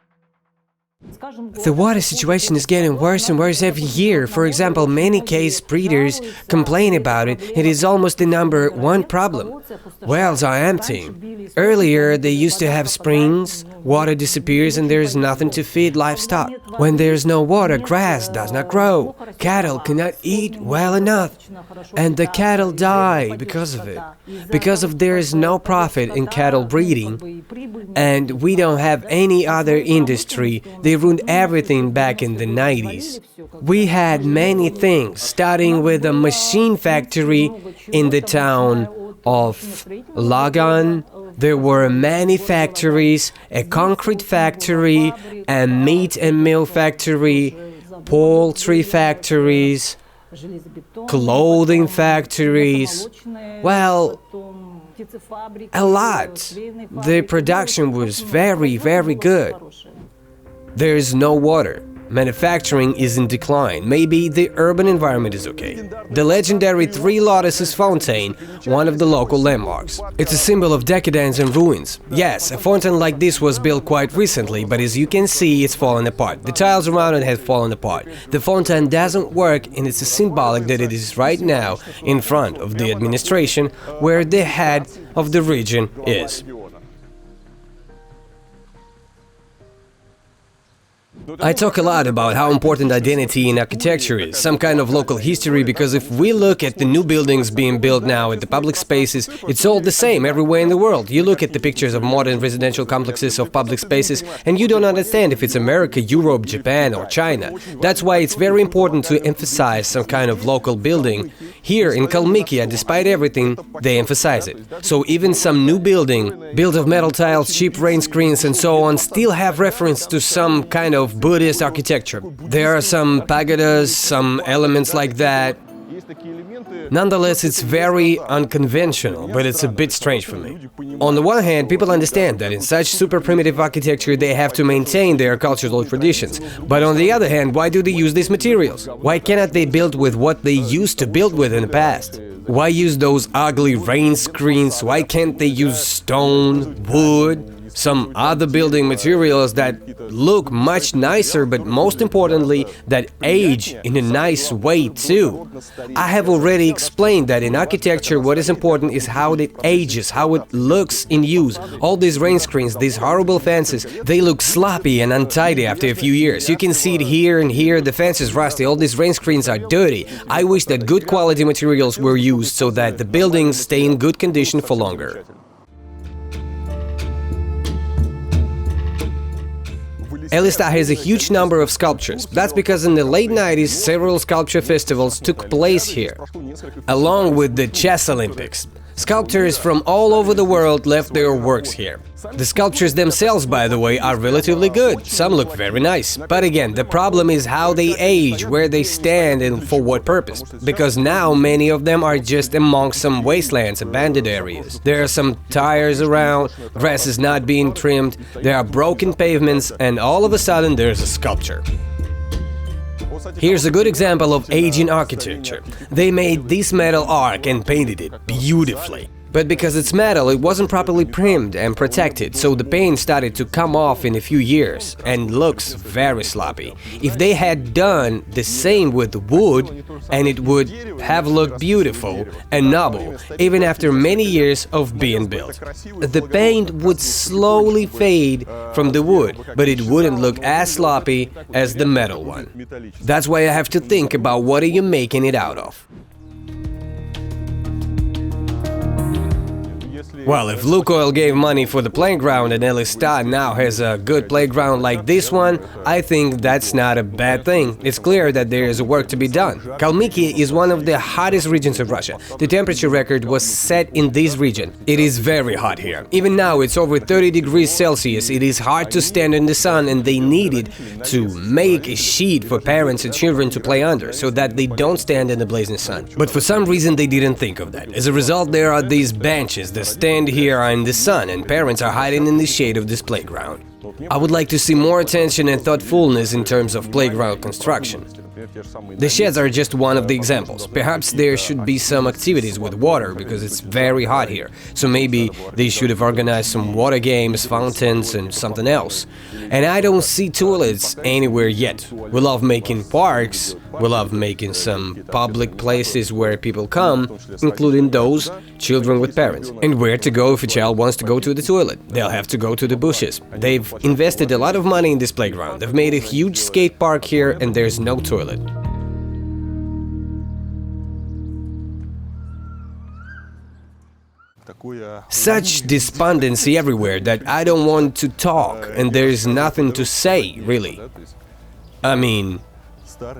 The water situation is getting worse and worse every year. For example, many case breeders complain about it. It is almost the #1 problem. Wells are emptying. Earlier, they used to have springs, water disappears and there is nothing to feed livestock. When there is no water, grass does not grow. Cattle cannot eat well enough. And the cattle die because of it. Because of there is no profit in cattle breeding, and we don't have any other industry, the They ruined everything back in the 90s. We had many things, starting with a machine factory in the town of Lagan. There were many factories, a concrete factory, a meat and mill factory, poultry factories, clothing factories. Well, a lot. The production was very, very good. There is no water. Manufacturing is in decline. Maybe the urban environment is okay. The legendary Three Lotuses fountain, one of the local landmarks. It's a symbol of decadence and ruins. Yes, a fountain like this was built quite recently, but as you can see, it's fallen apart. The tiles around it have fallen apart. The fountain doesn't work, and it's symbolic that it is right now in front of the administration, where the head of the region is. I talk a lot about how important identity in architecture is, some kind of local history, because if we look at the new buildings being built now at the public spaces, it's all the same everywhere in the world. You look at the pictures of modern residential complexes of public spaces and you don't understand if it's America, Europe, Japan or China. That's why it's very important to emphasize some kind of local building. Here in Kalmykia, despite everything, they emphasize it. So even some new building, built of metal tiles, cheap rain screens and so on, still have reference to some kind of Buddhist architecture. There are some pagodas, some elements like that. Nonetheless, it's very unconventional, but it's a bit strange for me. On the one hand, people understand that in such super primitive architecture they have to maintain their cultural traditions. But on the other hand, why do they use these materials? Why cannot they build with what they used to build with in the past? Why use those ugly rain screens? Why can't they use stone, wood, some other building materials that look much nicer, but most importantly, that age in a nice way too? I have already explained that in architecture what is important is how it ages, how it looks in use. All these rain screens, these horrible fences, they look sloppy and untidy after a few years. You can see it here and here, the fence is rusty, all these rain screens are dirty. I wish that good quality materials were used so that the buildings stay in good condition for longer. Elista has a huge number of sculptures. That's because in the late 90s several sculpture festivals took place here, along with the Chess Olympics. Sculptors from all over the world left their works here. The sculptures themselves, by the way, are relatively good. Some look very nice. But again, the problem is how they age, where they stand and for what purpose. Because now many of them are just among some wastelands, abandoned areas. There are some tires around, grass is not being trimmed, there are broken pavements, and all of a sudden there's a sculpture. Here's a good example of aging architecture. They made this metal arc and painted it beautifully. But because it's metal, it wasn't properly primed and protected, so the paint started to come off in a few years and looks very sloppy. If they had done the same with wood, and it would have looked beautiful and noble, even after many years of being built. The paint would slowly fade from the wood, but it wouldn't look as sloppy as the metal one. That's why I have to think about what are you making it out of. Well, if Lukoil gave money for the playground and Elista now has a good playground like this one, I think that's not a bad thing. It's clear that there is work to be done. Kalmykia is one of the hottest regions of Russia. The temperature record was set in this region. It is very hot here. Even now it's over 30 degrees Celsius. It is hard to stand in the sun, and they needed to make a sheet for parents and children to play under, so that they don't stand in the blazing sun. But for some reason they didn't think of that. As a result, there are these benches that stand here in the sun, and parents are hiding in the shade of this playground. I would like to see more attention and thoughtfulness in terms of playground construction. The sheds are just one of the examples. Perhaps there should be some activities with water, because it's very hot here. So maybe they should have organized some water games, fountains and something else. And I don't see toilets anywhere yet. We love making parks, we love making some public places where people come, including those children with parents. And where to go if a child wants to go to the toilet? They'll have to go to the bushes. They've invested a lot of money in this playground. They've made a huge skate park here, and there's no toilet. Such despondency everywhere that I don't want to talk, and there's nothing to say, really. I mean,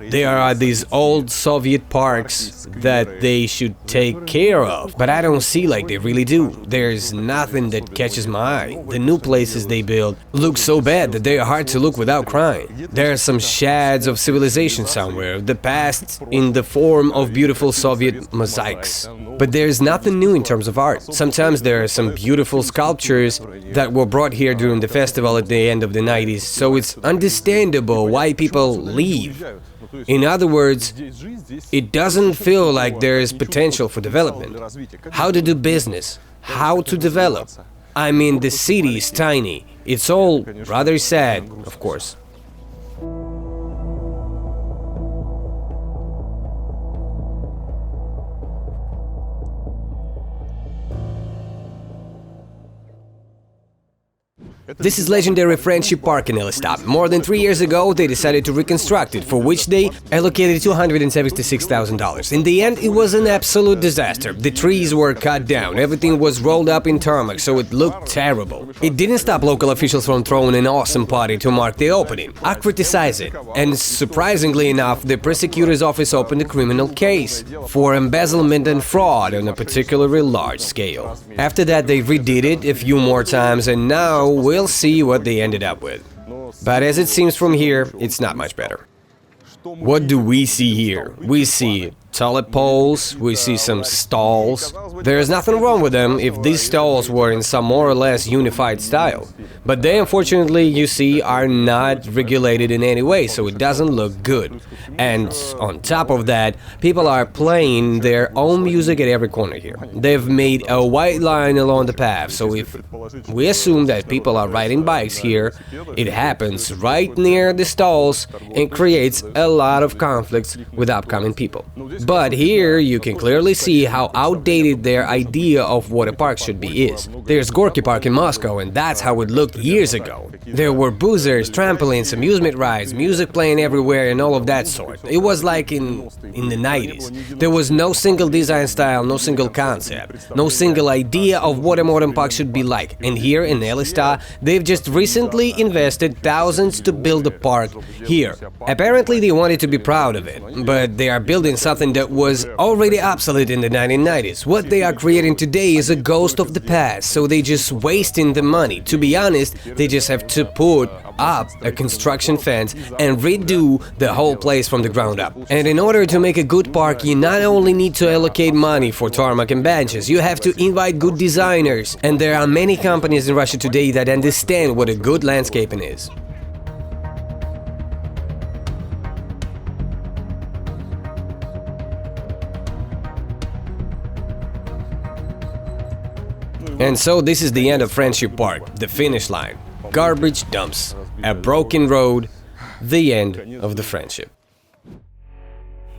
there are these old Soviet parks that they should take care of, but I don't see like they really do. There's nothing that catches my eye. The new places they build look so bad that they are hard to look without crying. There are some shads of civilization somewhere, the past in the form of beautiful Soviet mosaics. But there's nothing new in terms of art. Sometimes there are some beautiful sculptures that were brought here during the festival at the end of the 90s, so it's understandable why people leave. In other words, it doesn't feel like there is potential for development. How to do business, how to develop. I mean, the city is tiny. It's all rather sad, of course. This is legendary Friendship Park in Elistap. More than 3 years ago, they decided to reconstruct it, for which they allocated $276,000. In the end, it was an absolute disaster. The trees were cut down, everything was rolled up in tarmac, so it looked terrible. It didn't stop local officials from throwing an awesome party to mark the opening. I criticize it, and surprisingly enough, the prosecutor's office opened a criminal case for embezzlement and fraud on a particularly large scale. After that, they redid it a few more times, and now we'll see what they ended up with. But as it seems from here, it's not much better. What do we see here? We see toilet poles, we see some stalls. There's nothing wrong with them if these stalls were in some more or less unified style. But they, unfortunately, you see, are not regulated in any way, so it doesn't look good. And on top of that, people are playing their own music at every corner here. They've made a white line along the path, so if we assume that people are riding bikes here, it happens right near the stalls and creates a lot of conflicts with upcoming people. But here you can clearly see how outdated their idea of what a park should be is. There's Gorky Park in Moscow, and that's how it looked years ago. There were boozers, trampolines, amusement rides, music playing everywhere and all of that sort. It was like in the 90s. There was no single design style, no single concept, no single idea of what a modern park should be like. And here in Elista, they've just recently invested thousands to build a park here. Apparently they wanted to be proud of it, but they are building something that was already obsolete in the 1990s. What they are creating today is a ghost of the past, so they just wasting the money. To be honest, they just have to put up a construction fence and redo the whole place from the ground up. And in order to make a good park, you not only need to allocate money for tarmac and benches, you have to invite good designers. And there are many companies in Russia today that understand what a good landscaping is. And so this is the end of Friendship Park, the finish line. Garbage dumps, a broken road, the end of the friendship.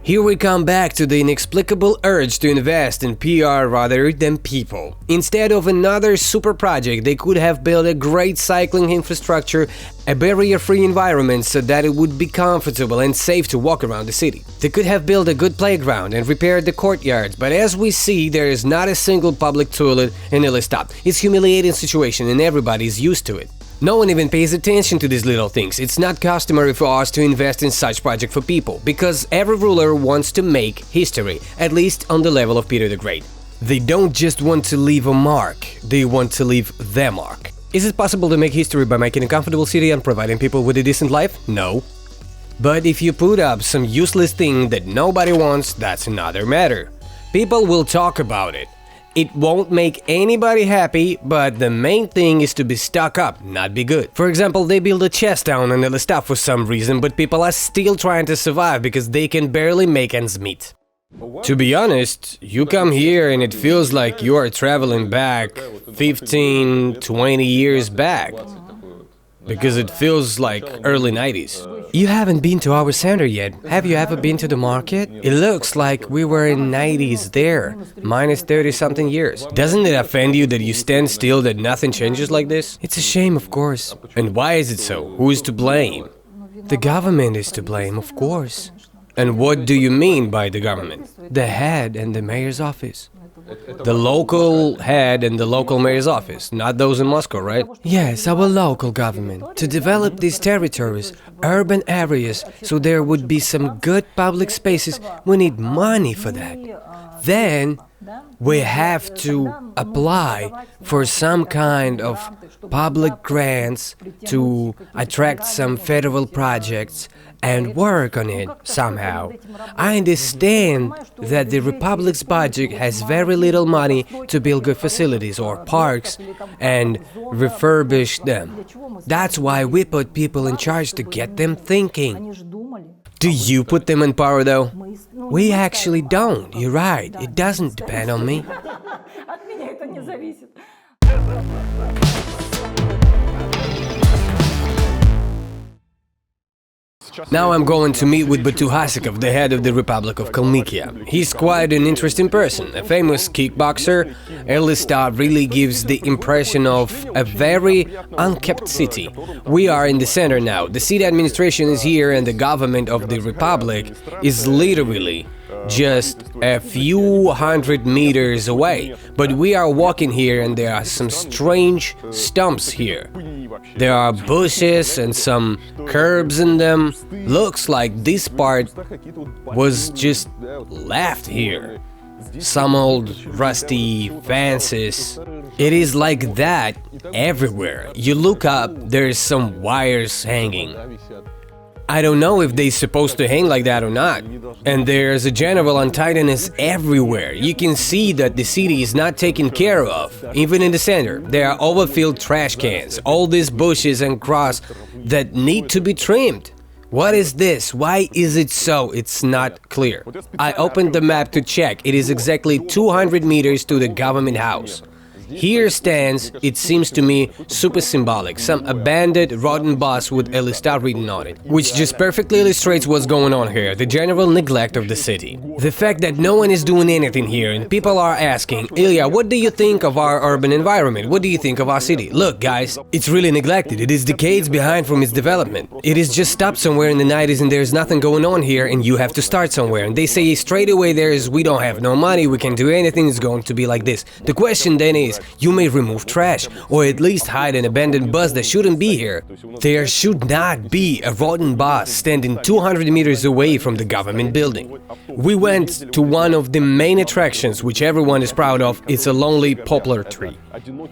Here we come back to the inexplicable urge to invest in PR rather than people. Instead of another super project, they could have built a great cycling infrastructure, a barrier-free environment so that it would be comfortable and safe to walk around the city. They could have built a good playground and repaired the courtyards, but as we see, there is not a single public toilet in Elistap. It's a humiliating situation and everybody is used to it. No one even pays attention to these little things. It's not customary for us to invest in such project for people, because every ruler wants to make history, at least on the level of Peter the Great. They don't just want to leave a mark, they want to leave their mark. Is it possible to make history by making a comfortable city and providing people with a decent life? No. But if you put up some useless thing that nobody wants, that's another matter. People will talk about it. It won't make anybody happy, but the main thing is to be stuck up, not be good. For example, they build a chest down in Elistap for some reason, but people are still trying to survive because they can barely make ends meet. To be honest, you come here and it feels like you are traveling back 15, 20 years back. Because it feels like early 90s. You haven't been to our center yet. Have you ever been to the market? It looks like we were in 90s there, minus 30-something years. Doesn't it offend you that you stand still, that nothing changes like this? It's a shame, of course. And why is it so? Who is to blame? The government is to blame, of course. And what do you mean by the government? The head and the mayor's office. The local head and the local mayor's office, not those in Moscow, right? Yes, our local government. To develop these territories, urban areas, so there would be some good public spaces, we need money for that. Then we have to apply for some kind of public grants to attract some federal projects and work on it somehow. I understand that the Republic's budget has very little money to build good facilities or parks and refurbish them. That's why we put people in charge to get them thinking. Do you put them in power, though? We actually don't, you're right, it doesn't depend on me. Now I'm going to meet with Batuhasikov, the head of the Republic of Kalmykia. He's quite an interesting person, a famous kickboxer. Elista really gives the impression of a very unkept city. We are in the center now. The city administration is here and the government of the Republic is literally just a few hundred meters away. But we are walking here and there are some strange stumps here. There are bushes and some curbs in them. Looks like this part was just left here. Some old rusty fences. It is like that everywhere. You look up, there's some wires hanging. I don't know if they're supposed to hang like that or not. And there's a general untidiness everywhere. You can see that the city is not taken care of. Even in the center, there are overfilled trash cans, all these bushes and grass that need to be trimmed. What is this? Why is it so? It's not clear. I opened the map to check. It is exactly 200 meters to the government house. Here stands, it seems to me, super symbolic, some abandoned, rotten bus with Elista written on it, which just perfectly illustrates what's going on here, the general neglect of the city. The fact that no one is doing anything here and people are asking, Ilya, what do you think of our urban environment? What do you think of our city? Look, guys, it's really neglected. It is decades behind from its development. It is just stopped somewhere in the 90s and there's nothing going on here and you have to start somewhere. And they say straight away we don't have no money, we can't do anything, it's going to be like this. The question then is, you may remove trash, or at least hide an abandoned bus that shouldn't be here. There should not be a rotten bus standing 200 meters away from the government building. We went to one of the main attractions, which everyone is proud of. It's a lonely poplar tree.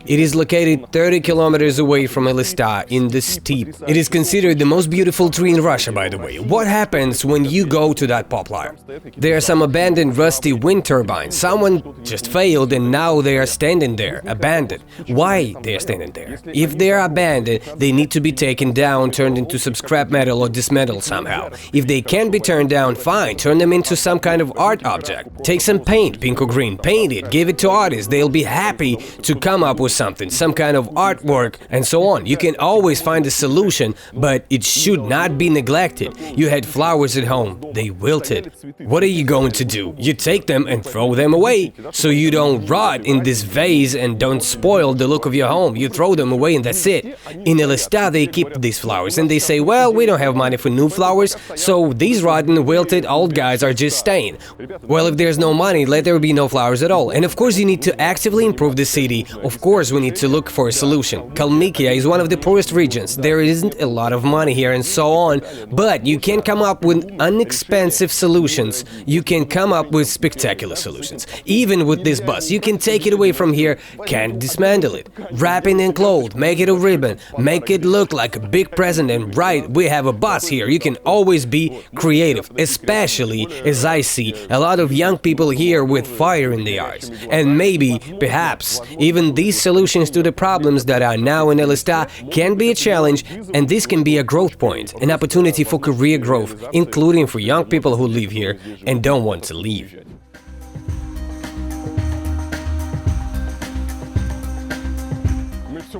It is located 30 kilometers away from Elista in the steppe. It is considered the most beautiful tree in Russia, by the way. What happens when you go to that poplar? There are some abandoned rusty wind turbines. Someone just failed and now they are standing there, abandoned. Why they are standing there? If they are abandoned, they need to be taken down, turned into some scrap metal or dismantled somehow. If they can't be turned down, fine, turn them into some kind of art object. Take some paint, pink or green, paint it, give it to artists. They'll be happy to come up with something, some kind of artwork and so on. You can always find a solution, but it should not be neglected. You had flowers at home, they wilted. What are you going to do? You take them and throw them away, so you don't rot in this vase and don't spoil the look of your home. You throw them away and that's it. In Elista they keep these flowers and they say, well, we don't have money for new flowers, so these rotten, wilted old guys are just staying. Well, if there's no money, let there be no flowers at all. And of course you need to actively improve the city. Of course we need to look for a solution. Kalmykia is one of the poorest regions. There isn't a lot of money here and so on, but you can come up with inexpensive solutions. You can come up with spectacular solutions. Even with this bus, you can take it away from here, can't dismantle it. Wrap it in cloth, make it a ribbon, make it look like a big present and right, we have a bus here. You can always be creative, especially as I see a lot of young people here with fire in their eyes. And maybe, perhaps, even these solutions to the problems that are now in Elista can be a challenge, and this can be a growth point, an opportunity for career growth, including for young people who live here and don't want to leave.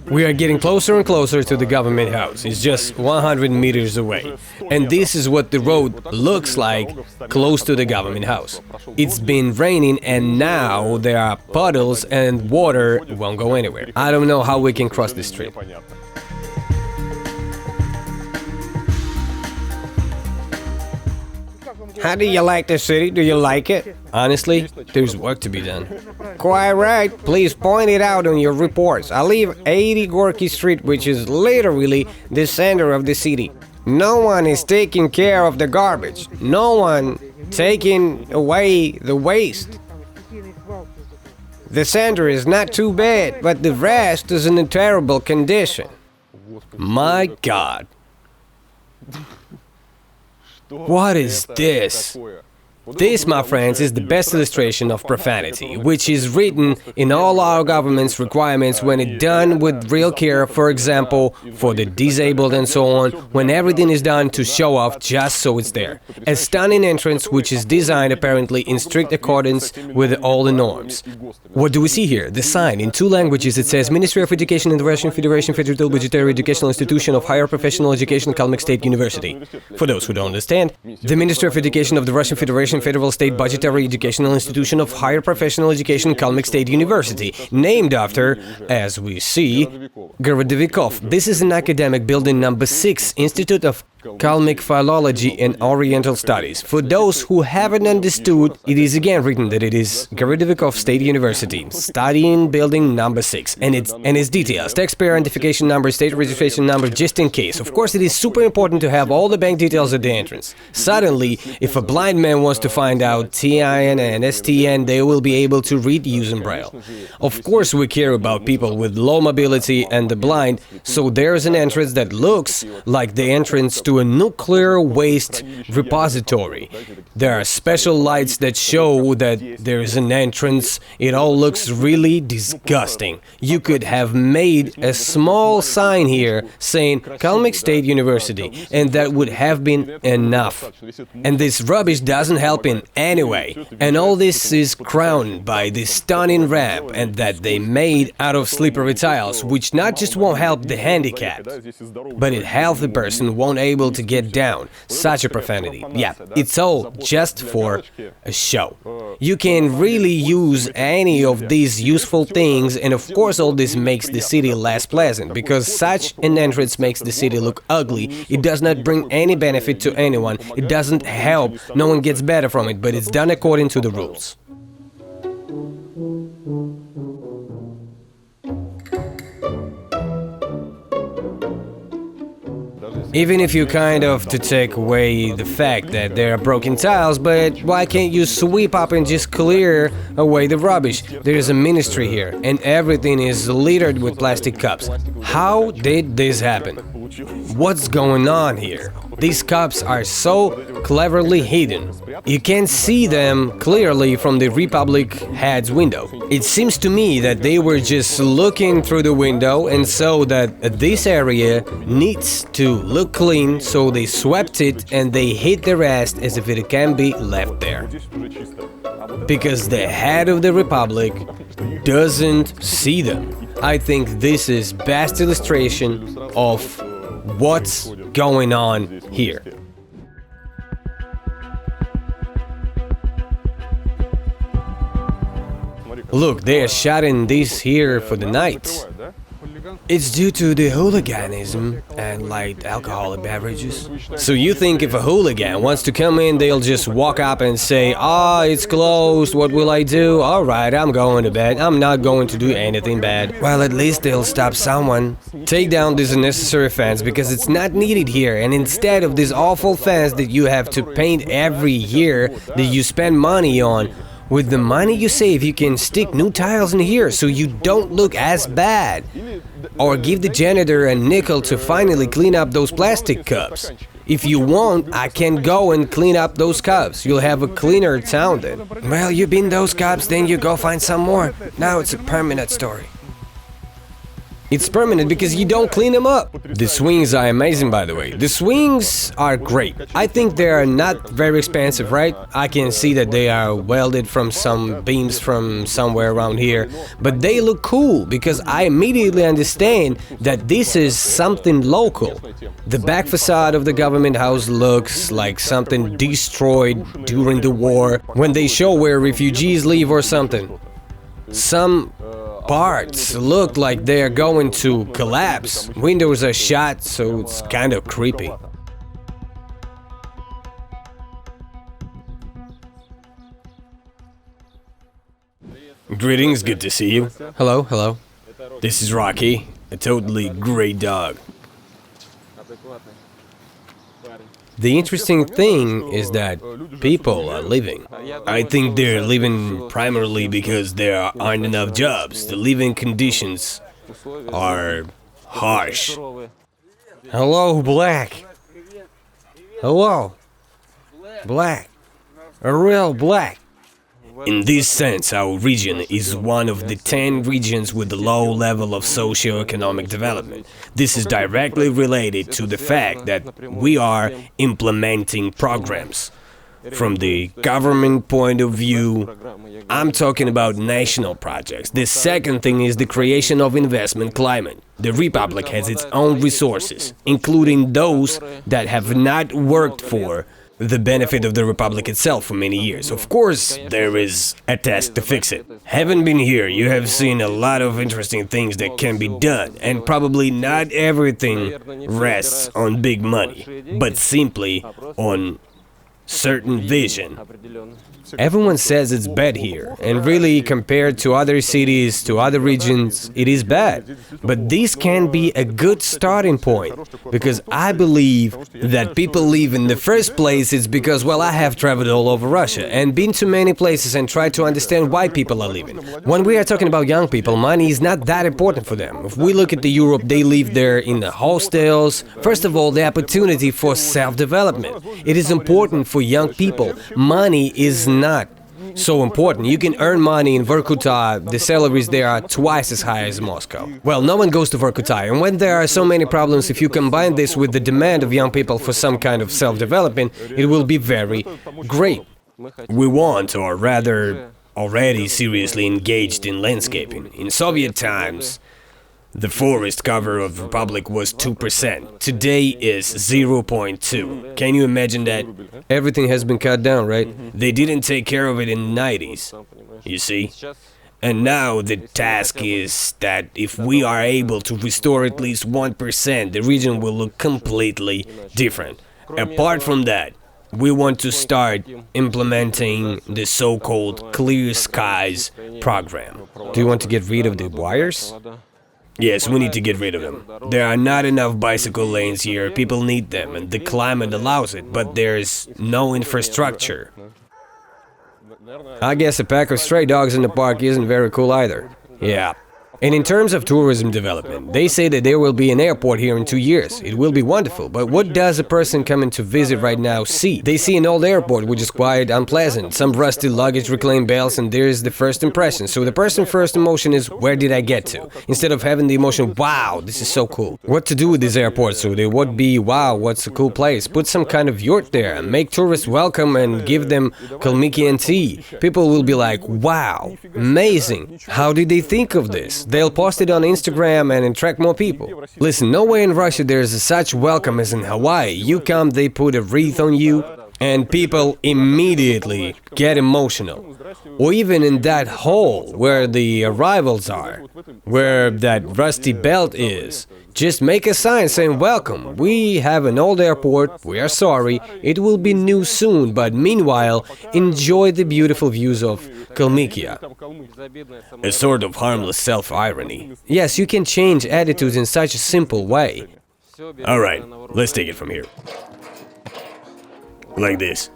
We are getting closer and closer to the government house. It's just 100 meters away. And this is what the road looks like close to the government house. It's been raining and now there are puddles and water won't go anywhere. I don't know how we can cross this street. How do you like the city? Do you like it? Honestly, there's work to be done. Quite right. Please point it out on your reports. I live 80 Gorky Street, which is literally the center of the city. No one is taking care of the garbage. No one taking away the waste. The center is not too bad, but the rest is in a terrible condition. My God. What is this? This, my friends, is the best illustration of profanity, which is written in all our government's requirements when it's done with real care, for example, for the disabled and so on, when everything is done to show off just so it's there. A stunning entrance which is designed apparently in strict accordance with all the norms. What do we see here? The sign. In 2 languages it says Ministry of Education in the Russian Federation Federal Budgetary Educational Institution of Higher Professional Education Kalmyks State University. For those who don't understand, the Ministry of Education of the Russian Federation Federal State Budgetary Educational Institution of Higher Professional Education Kalmyks State University, named after, as we see, Gorodovikov. This is an academic building number 6, Institute of Kalmyk Philology and Oriental Studies. For those who haven't understood, it is again written that it is Gorodovikov State University, studying building number 6, and its details, taxpayer identification number, state registration number, just in case. Of course, it is super important to have all the bank details at the entrance. Suddenly, if a blind man wants to find out TIN and STN, they will be able to read using Braille. Of course, we care about people with low mobility and the blind, so there's an entrance that looks like the entrance to a nuclear waste repository. There are special lights that show that there's an entrance. It all looks really disgusting. You could have made a small sign here saying Kalmyk State University, and that would have been enough. And this rubbish doesn't help in any way. And all this is crowned by this stunning ramp and that they made out of slippery tiles, which not just won't help the handicapped, but a healthy person won't able to get down. Such a profanity. Yeah, it's all just for a show. You can really use any of these useful things, and of course all this makes the city less pleasant, because such an entrance makes the city look ugly. It does not bring any benefit to anyone. It doesn't help. No one gets better from it, but it's done according to the rules. Even if you kind of to take away the fact that there are broken tiles, but why can't you sweep up and just clear away the rubbish? There is a ministry here, and everything is littered with plastic cups. How did this happen? What's going on here? These cups are so cleverly hidden. You can see them clearly from the Republic head's window. It seems to me that they were just looking through the window and saw that this area needs to look clean, so they swept it and they hid the rest as if it can be left there. Because the head of the Republic doesn't see them. I think this is best illustration of what's going on here. Look, they are shutting this here for the night. It's due to the hooliganism and light alcoholic beverages. So you think if a hooligan wants to come in, they'll just walk up and say, "Ah, it's closed, what will I do? Alright, I'm going to bed, I'm not going to do anything bad." Well, at least they'll stop someone. Take down this unnecessary fence because it's not needed here, and instead of this awful fence that you have to paint every year that you spend money on, with the money you save, you can stick new tiles in here so you don't look as bad. Or give the janitor a nickel to finally clean up those plastic cups. If you want, I can go and clean up those cups. You'll have a cleaner town then. Well, you bin those cups, then you go find some more. Now it's a permanent story. It's permanent because you don't clean them up. The swings are amazing, by the way. The swings are great. I think they are not very expensive, right? I can see that they are welded from some beams from somewhere around here. But they look cool because I immediately understand that this is something local. The back facade of the government house looks like something destroyed during the war, when they show where refugees live or something. Some parts look like they are going to collapse. Windows are shut, so it's kind of creepy. Greetings, good to see you. Hello, hello. This is Rocky, a totally great dog. The interesting thing is that people are leaving. I think they're leaving primarily because there aren't enough jobs. The living conditions are harsh. Hello, Black. Hello. Black. A real black. In this sense, our region is one of the 10 regions with a low level of socio-economic development. This is directly related to the fact that we are implementing programs. From the government point of view, I'm talking about national projects. The second thing is the creation of investment climate. The Republic has its own resources, including those that have not worked for the benefit of the Republic itself for many years. Of course, there is a task to fix it. Having been here, you have seen a lot of interesting things that can be done, and probably not everything rests on big money, but simply on certain vision. Everyone says it's bad here, and really, compared to other cities, to other regions, it is bad. But this can be a good starting point, because I believe that people leave in the first place is because, well, I have traveled all over Russia and been to many places and tried to understand why people are leaving. When we are talking about young people, money is not that important for them. If we look at the Europe, they live there in the hostels. First of all, the opportunity for self-development. It is important for young people. Money is not so important. You can earn money in Vorkuta, the salaries there are twice as high as Moscow. Well, no one goes to Vorkuta, and when there are so many problems, if you combine this with the demand of young people for some kind of self-development, it will be very great. We want, or rather, already seriously engaged in landscaping. In Soviet times, the forest cover of the Republic was 2%. Today is 0.2. Can you imagine that? Everything has been cut down, right? They didn't take care of it in the 90s, you see? And now the task is that if we are able to restore at least 1%, the region will look completely different. Apart from that, we want to start implementing the so-called Clear Skies program. Do you want to get rid of the wires? Yes, we need to get rid of them. There are not enough bicycle lanes here, people need them, and the climate allows it, but there's no infrastructure. I guess a pack of stray dogs in the park isn't very cool either. Yeah. And in terms of tourism development, they say that there will be an airport here in 2 years. It will be wonderful, but what does a person coming to visit right now see? They see an old airport, which is quite unpleasant, some rusty luggage reclaimed bells, and there's the first impression. So the person's first emotion is, where did I get to? Instead of having the emotion, wow, this is so cool. What to do with this airport? So they would be, wow, what's a cool place? Put some kind of yurt there, make tourists welcome and give them Kalmykian tea. People will be like, wow, amazing. How did they think of this? They'll post it on Instagram and attract more people. Listen, nowhere in Russia there is such welcome as in Hawaii. You come, they put a wreath on you, and people immediately get emotional. Or even in that hall where the arrivals are, where that rusty belt is, just make a sign saying, welcome, we have an old airport, we are sorry, it will be new soon, but meanwhile, enjoy the beautiful views of Kalmykia. A sort of harmless self-irony. Yes, you can change attitudes in such a simple way. Alright, let's take it from here. Like this.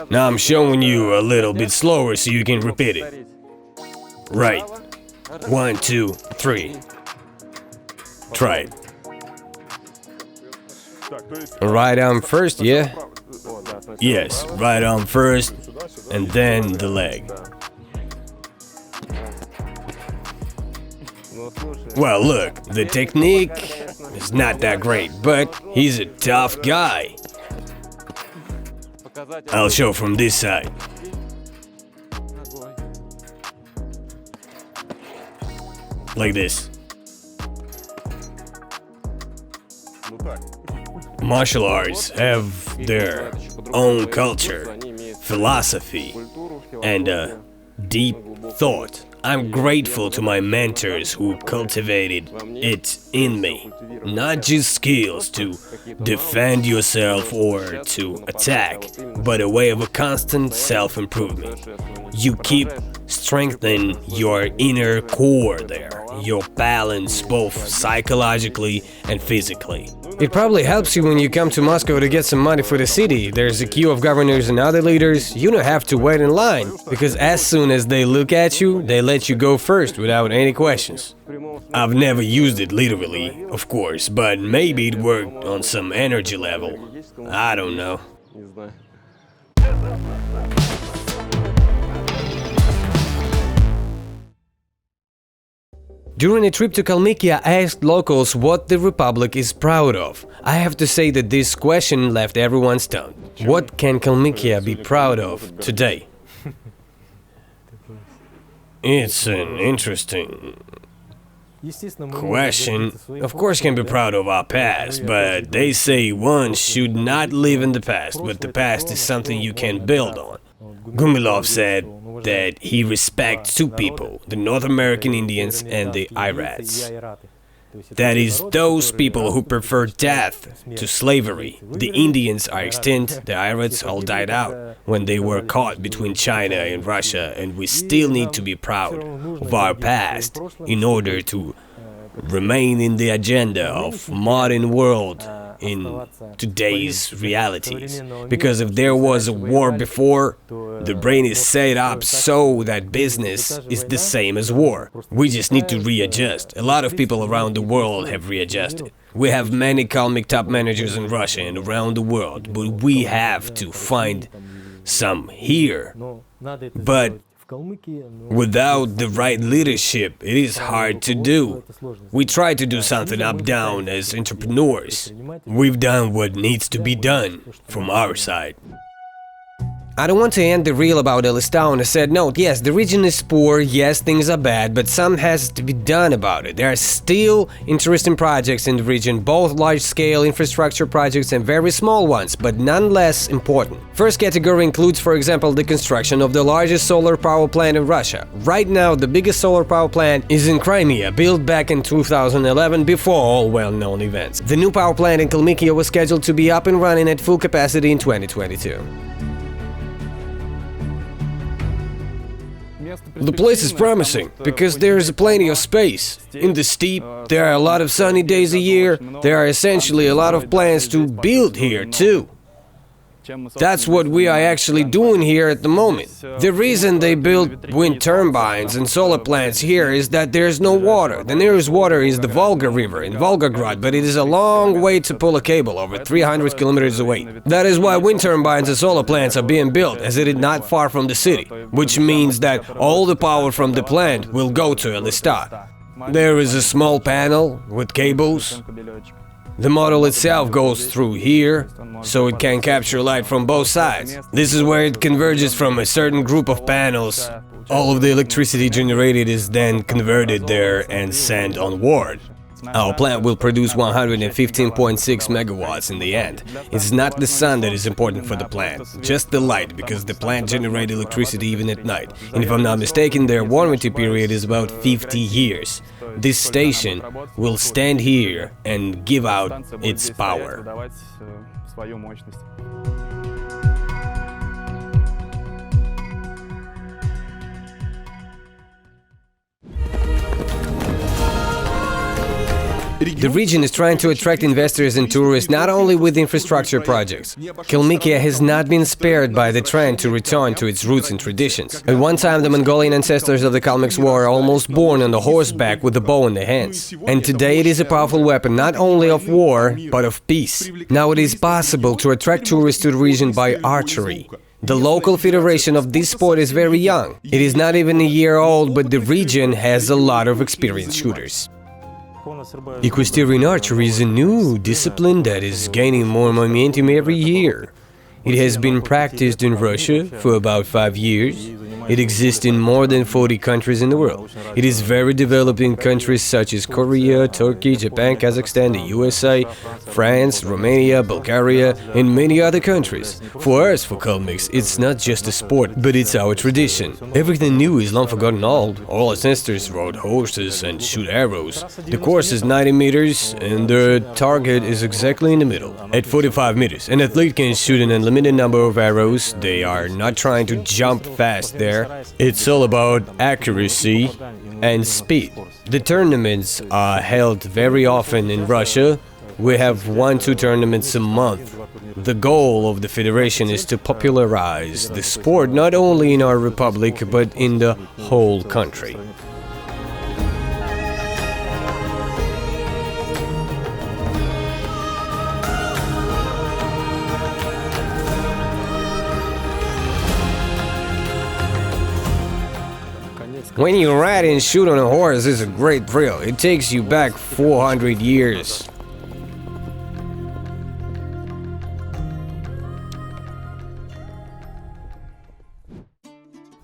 Now I'm showing you a little bit slower so you can repeat it. Right. 1, 2, 3. Try it. Right arm first, yeah? Yes, right arm first, and then the leg. Well, look, the technique is not that great, but he's a tough guy. I'll show from this side. Like this. Martial arts have their own culture, philosophy, and a deep thought I'm grateful to my mentors who cultivated it in me. Not just skills to defend yourself or to attack, but a way of a constant self-improvement. You keep strengthening your inner core there, your balance both psychologically and physically. It probably helps you when you come to Moscow to get some money for the city. There's a queue of governors and other leaders. You don't have to wait in line, because as soon as they look at you, they let you go first without any questions. I've never used it literally, of course, but maybe it worked on some energy level. I don't know. During a trip to Kalmykia, I asked locals what the republic is proud of. I have to say that this question left everyone stunned. What can Kalmykia be proud of today? It's an interesting question. Of course, can be proud of our past, but they say one should not live in the past, but the past is something you can build on. Gumilov said that he respects two people, the North American Indians and the Irats. That is, those people who prefer death to slavery. The Indians are extinct, the Irats all died out when they were caught between China and Russia, and we still need to be proud of our past in order to remain in the agenda of modern world in today's realities. Because if there was a war before, the brain is set up so that business is the same as war. We just need to readjust. A lot of people around the world have readjusted. We have many Kalmyk top managers in Russia and around the world, but we have to find some here. But without the right leadership, it is hard to do. We try to do something up-down as entrepreneurs. We've done what needs to be done from our side. I don't want to end the reel about Elistau on a sad note. Yes, the region is poor, yes, things are bad, but something has to be done about it. There are still interesting projects in the region, both large-scale infrastructure projects and very small ones, but none less important. First category includes, for example, the construction of the largest solar power plant in Russia. Right now, the biggest solar power plant is in Crimea, built back in 2011 before all well-known events. The new power plant in Kalmykia was scheduled to be up and running at full capacity in 2022. The place is promising, because there is plenty of space. In the steppe, there are a lot of sunny days a year. There are essentially a lot of plans to build here, too. That's what we are actually doing here at the moment. The reason they build wind turbines and solar plants here is that there is no water. The nearest water is the Volga River in Volgograd, but it is a long way to pull a cable over 300 kilometers away. That is why wind turbines and solar plants are being built, as it is not far from the city, which means that all the power from the plant will go to Elistau. There is a small panel with cables. The model itself goes through here, so it can capture light from both sides. This is where it converges from a certain group of panels. All of the electricity generated is then converted there and sent onward. Our plant will produce 115.6 megawatts in the end. It's not the sun that is important for the plant, just the light, because the plant generates electricity even at night. And if I'm not mistaken, their warranty period is about 50 years. This station will stand here and give out its power. The region is trying to attract investors and tourists not only with infrastructure projects. Kalmykia has not been spared by the trend to return to its roots and traditions. At one time, the Mongolian ancestors of the Kalmyks were almost born on the horseback with a bow in their hands. And today it is a powerful weapon not only of war, but of peace. Now it is possible to attract tourists to the region by archery. The local federation of this sport is very young. It is not even a year old, but the region has a lot of experienced shooters. Equestrian archery is a new discipline that is gaining more momentum every year. It has been practiced in Russia for about 5 years, It exists in more than 40 countries in the world. It is very developed in countries such as Korea, Turkey, Japan, Kazakhstan, the USA, France, Romania, Bulgaria, and many other countries. For us, for Kalmyks, it's not just a sport, but it's our tradition. Everything new is long forgotten old. All our ancestors rode horses and shoot arrows. The course is 90 meters and the target is exactly in the middle. At 45 meters, an athlete can shoot an unlimited number of arrows. They are not trying to jump fast there. It's all about accuracy and speed. The tournaments are held very often in Russia. We have 1-2 tournaments a month. The goal of the federation is to popularize the sport not only in our republic but in the whole country. When you ride and shoot on a horse, it's a great thrill. It takes you back 400 years.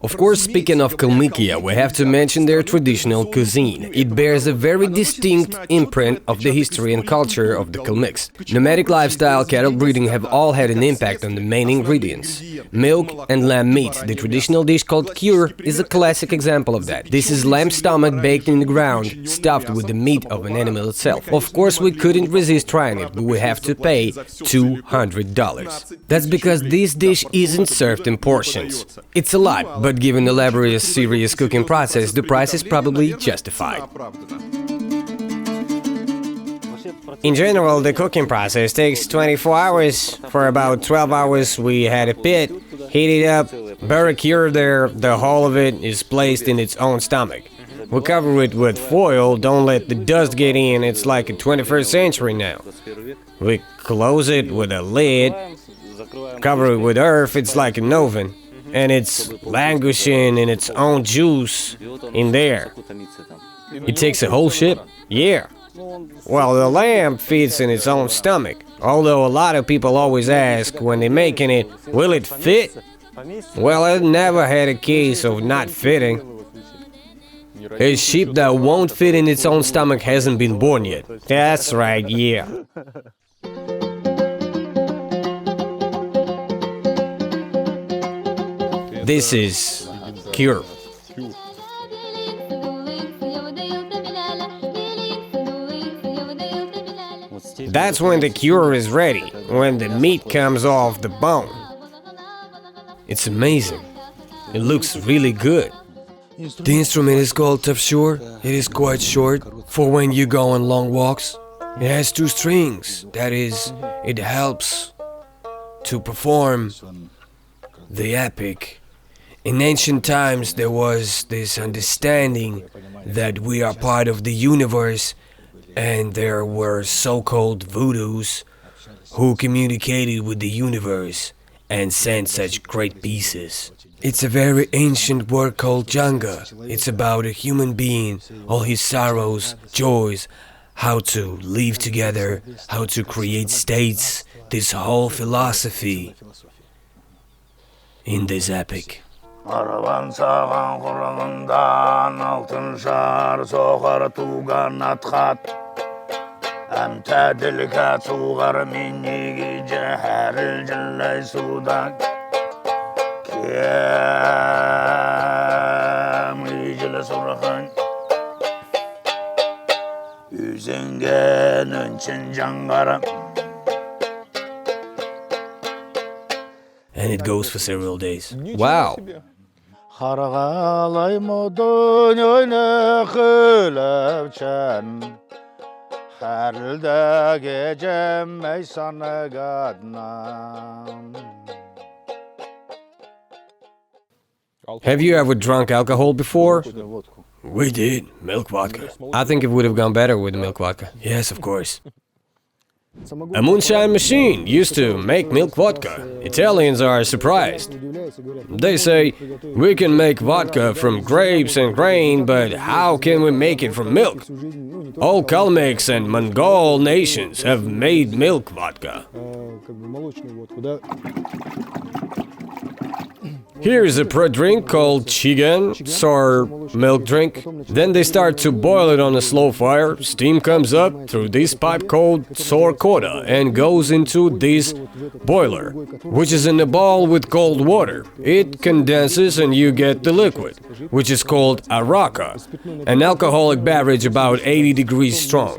Of course, speaking of Kalmykia, we have to mention their traditional cuisine. It bears a very distinct imprint of the history and culture of the Kalmyks. Nomadic lifestyle, cattle breeding have all had an impact on the main ingredients. Milk and lamb meat. The traditional dish called kyr is a classic example of that. This is lamb stomach baked in the ground, stuffed with the meat of an animal itself. Of course, we couldn't resist trying it, but we have to pay $200. That's because this dish isn't served in portions. It's a lot, but given the laborious, serious cooking process, the price is probably justified. In general, the cooking process takes 24 hours. For about 12 hours, we had a pit, heat it up, bury kyr there, the whole of it is placed in its own stomach. We cover it with foil, don't let the dust get in, it's like a 21st century now. We close it with a lid, cover it with earth, it's like an oven. And it's languishing in its own juice in there. It takes a whole ship? Yeah. Well, the lamb fits in its own stomach. Although a lot of people always ask when they're making it, will it fit? Well, I've never had a case of not fitting. A sheep that won't fit in its own stomach hasn't been born yet. That's right, yeah. This is kyr. That's when the kyr is ready, when the meat comes off the bone. It's amazing. It looks really good. The instrument is called tafshur. It is quite short for when you go on long walks. It has 2 strings. That is, it helps to perform the epic. In ancient times, there was this understanding that we are part of the universe, and there were so-called voodoos who communicated with the universe and sent such great pieces. It's a very ancient word called janga. It's about a human being, all his sorrows, joys, how to live together, how to create states, this whole philosophy in this epic. Araban sağan kurağından altın şar soğar tuğan atxat Hem tədilkə tuğar minni cəhəril cəllay sudan Kem icil surxan Üzüngen önçin canqaram And it goes for several days. Wow! Harğalay modun oyna xülevçən Hərildə gecəm meysanə qadnam Have you ever drunk alcohol before? We did. Milk vodka. I think it would have gone better with milk vodka. Yes, of course. A moonshine machine used to make milk vodka. Italians are surprised. They say, we can make vodka from grapes and grain, but how can we make it from milk? All Kalmyks and Mongol nations have made milk vodka. Here's a pro-drink called chigan, sour milk drink. Then they start to boil it on a slow fire. Steam comes up through this pipe called sorkoda and goes into this boiler, which is in a bowl with cold water. It condenses and you get the liquid, which is called araka, an alcoholic beverage about 80 degrees strong.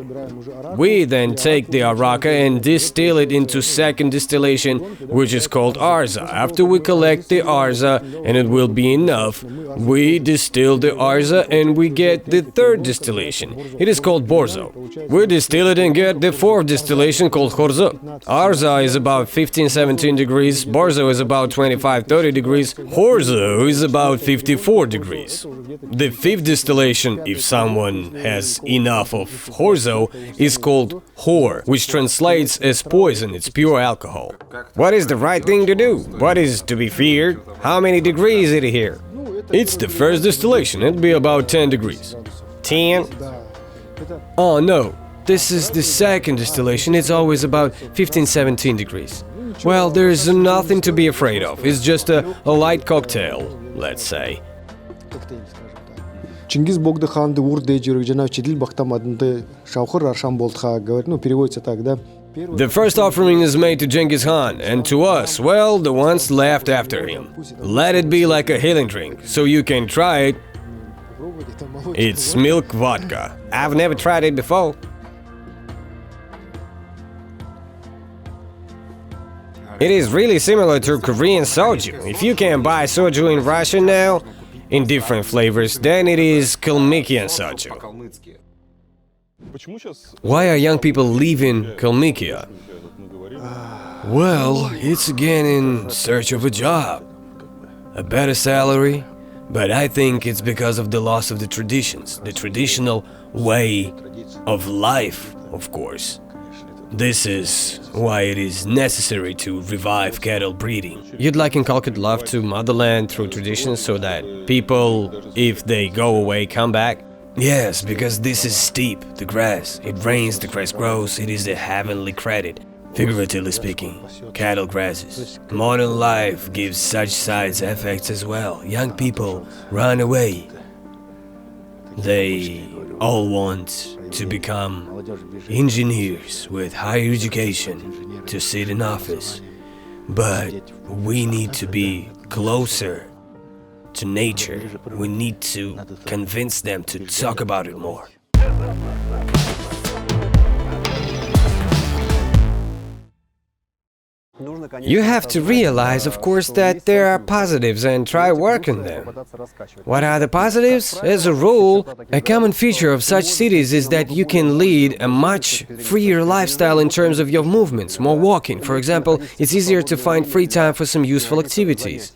We then take the araka and distill it into second distillation, which is called arza. After we collect the arza, and it will be enough, we distill the arza and we get the third distillation. It is called borzo. We distill it and get the fourth distillation called khorzo. Arza is about 15-17 degrees, borzo is about 25-30 degrees, khorzo is about 54 degrees. The fifth distillation, if someone has enough of khorzo, is called khor, which translates as poison. It's pure alcohol. What is the right thing to do? What is to be feared? How many degrees is it here? It's the first distillation, it'll be about 10 degrees. 10? Oh no, this is the second distillation, it's always about 15-17 degrees. Well, there's nothing to be afraid of, it's just a light cocktail, let's say. Чингис Богды ханды урды жүрек жана чедил бактамадынды шавхыр аршан болдха говорит, ну переводится так, да. The first offering is made to Genghis Khan, and to us, well, the ones left after him. Let it be like a healing drink, so you can try it. It's milk vodka. I've never tried it before. It is really similar to Korean soju. If you can buy soju in Russia now, in different flavors, then it is Kalmykian soju. Why are young people leaving Kalmykia? Well, it's again in search of a job, a better salary, but I think it's because of the loss of the traditions, the traditional way of life, of course. This is why it is necessary to revive cattle breeding. You'd like inculcate love to motherland through traditions so that people, if they go away, come back? Yes, because this is steep, the grass. It rains, the grass grows, it is a heavenly credit. Figuratively speaking, cattle grazes. Modern life gives such side effects as well. Young people run away. They all want to become engineers with higher education to sit in office. But we need to be closer to nature. We need to convince them to talk about it more. You have to realize, of course, that there are positives and try working them. What are the positives? As a rule, a common feature of such cities is that you can lead a much freer lifestyle in terms of your movements, more walking. For example, it's easier to find free time for some useful activities.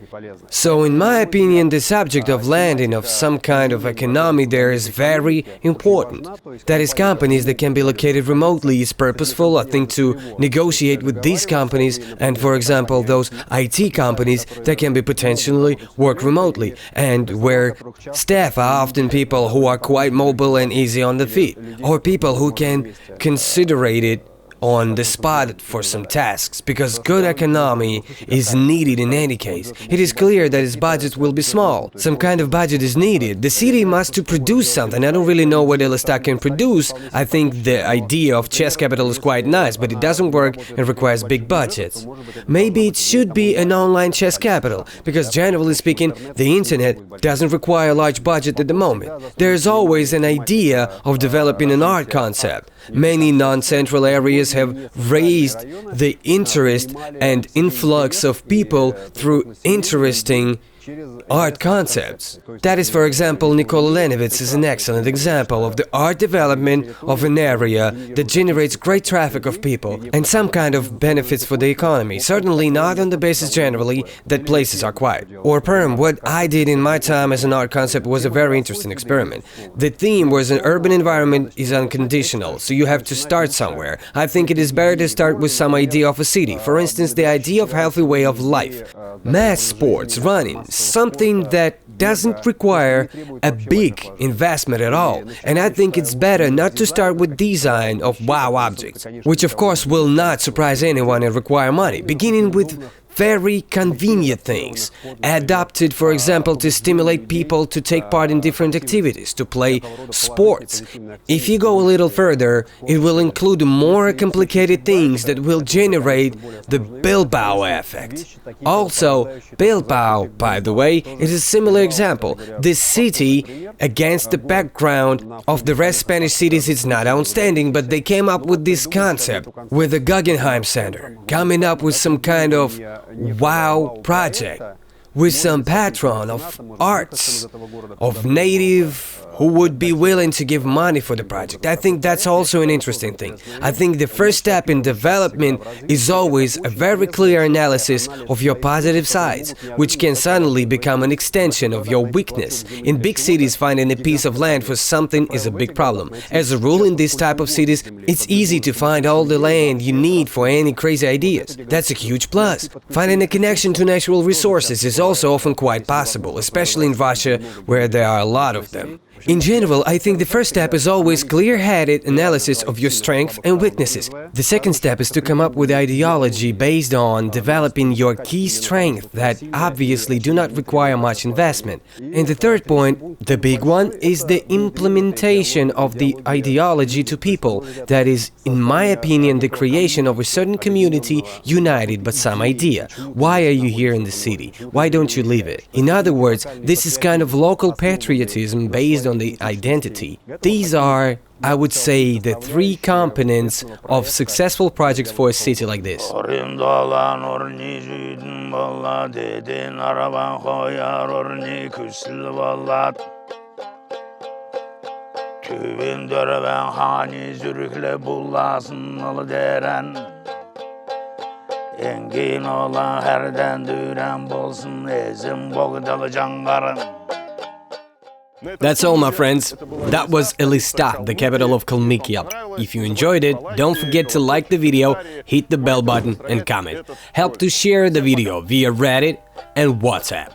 So, in my opinion, the subject of landing of some kind of economy there is very important. That is, companies that can be located remotely is purposeful, I think, to negotiate with these companies and, for example, those IT companies that can be potentially work remotely, and where staff are often people who are quite mobile and easy on the feet, or people who can considerate it on the spot for some tasks, because good economy is needed in any case. It is clear that its budget will be small. Some kind of budget is needed. The city must to produce something. I don't really know what Ellistak can produce. I think the idea of chess capital is quite nice, but it doesn't work and requires big budgets. Maybe it should be an online chess capital, because generally speaking, the internet doesn't require a large budget at the moment. There is always an idea of developing an art concept. Many non-central areas have raised the interest and influx of people through interesting art concepts. That is, for example, Nikola Lenovitz is an excellent example of the art development of an area that generates great traffic of people and some kind of benefits for the economy, certainly not on the basis generally that places are quiet. Or Perm, what I did in my time as an art concept was a very interesting experiment. The theme was an urban environment is unconditional, so you have to start somewhere. I think it is better to start with some idea of a city, for instance, the idea of healthy way of life. Mass sports, running, something that doesn't require a big investment at all. And I think it's better not to start with design of wow objects, which of course will not surprise anyone and require money. Beginning with very convenient things, adapted, for example, to stimulate people to take part in different activities, to play sports. If you go a little further, it will include more complicated things that will generate the Bilbao effect. Also, Bilbao, by the way, is a similar example. This city, against the background of the rest Spanish cities, is not outstanding, but they came up with this concept with the Guggenheim Center, coming up with some kind of wow project, with some patron of arts, of native, who would be willing to give money for the project. I think that's also an interesting thing. I think the first step in development is always a very clear analysis of your positive sides, which can suddenly become an extension of your weakness. In big cities, finding a piece of land for something is a big problem. As a rule, in this type of cities, it's easy to find all the land you need for any crazy ideas. That's a huge plus. Finding a connection to natural resources is also often quite possible, especially in Russia, where there are a lot of them. In general, I think the first step is always clear-headed analysis of your strengths and weaknesses. The second step is to come up with ideology based on developing your key strengths that obviously do not require much investment. And the third point, the big one, is the implementation of the ideology to people. That is, in my opinion, the creation of a certain community united by some idea. Why are you here in the city? Why don't you leave it? In other words, this is kind of local patriotism based on the identity. These are, I would say, the three components of successful projects for a city like this. That's all, my friends. That was Elista, the capital of Kalmykia. If you enjoyed it, don't forget to like the video, hit the bell button and comment. Help to share the video via Reddit and WhatsApp.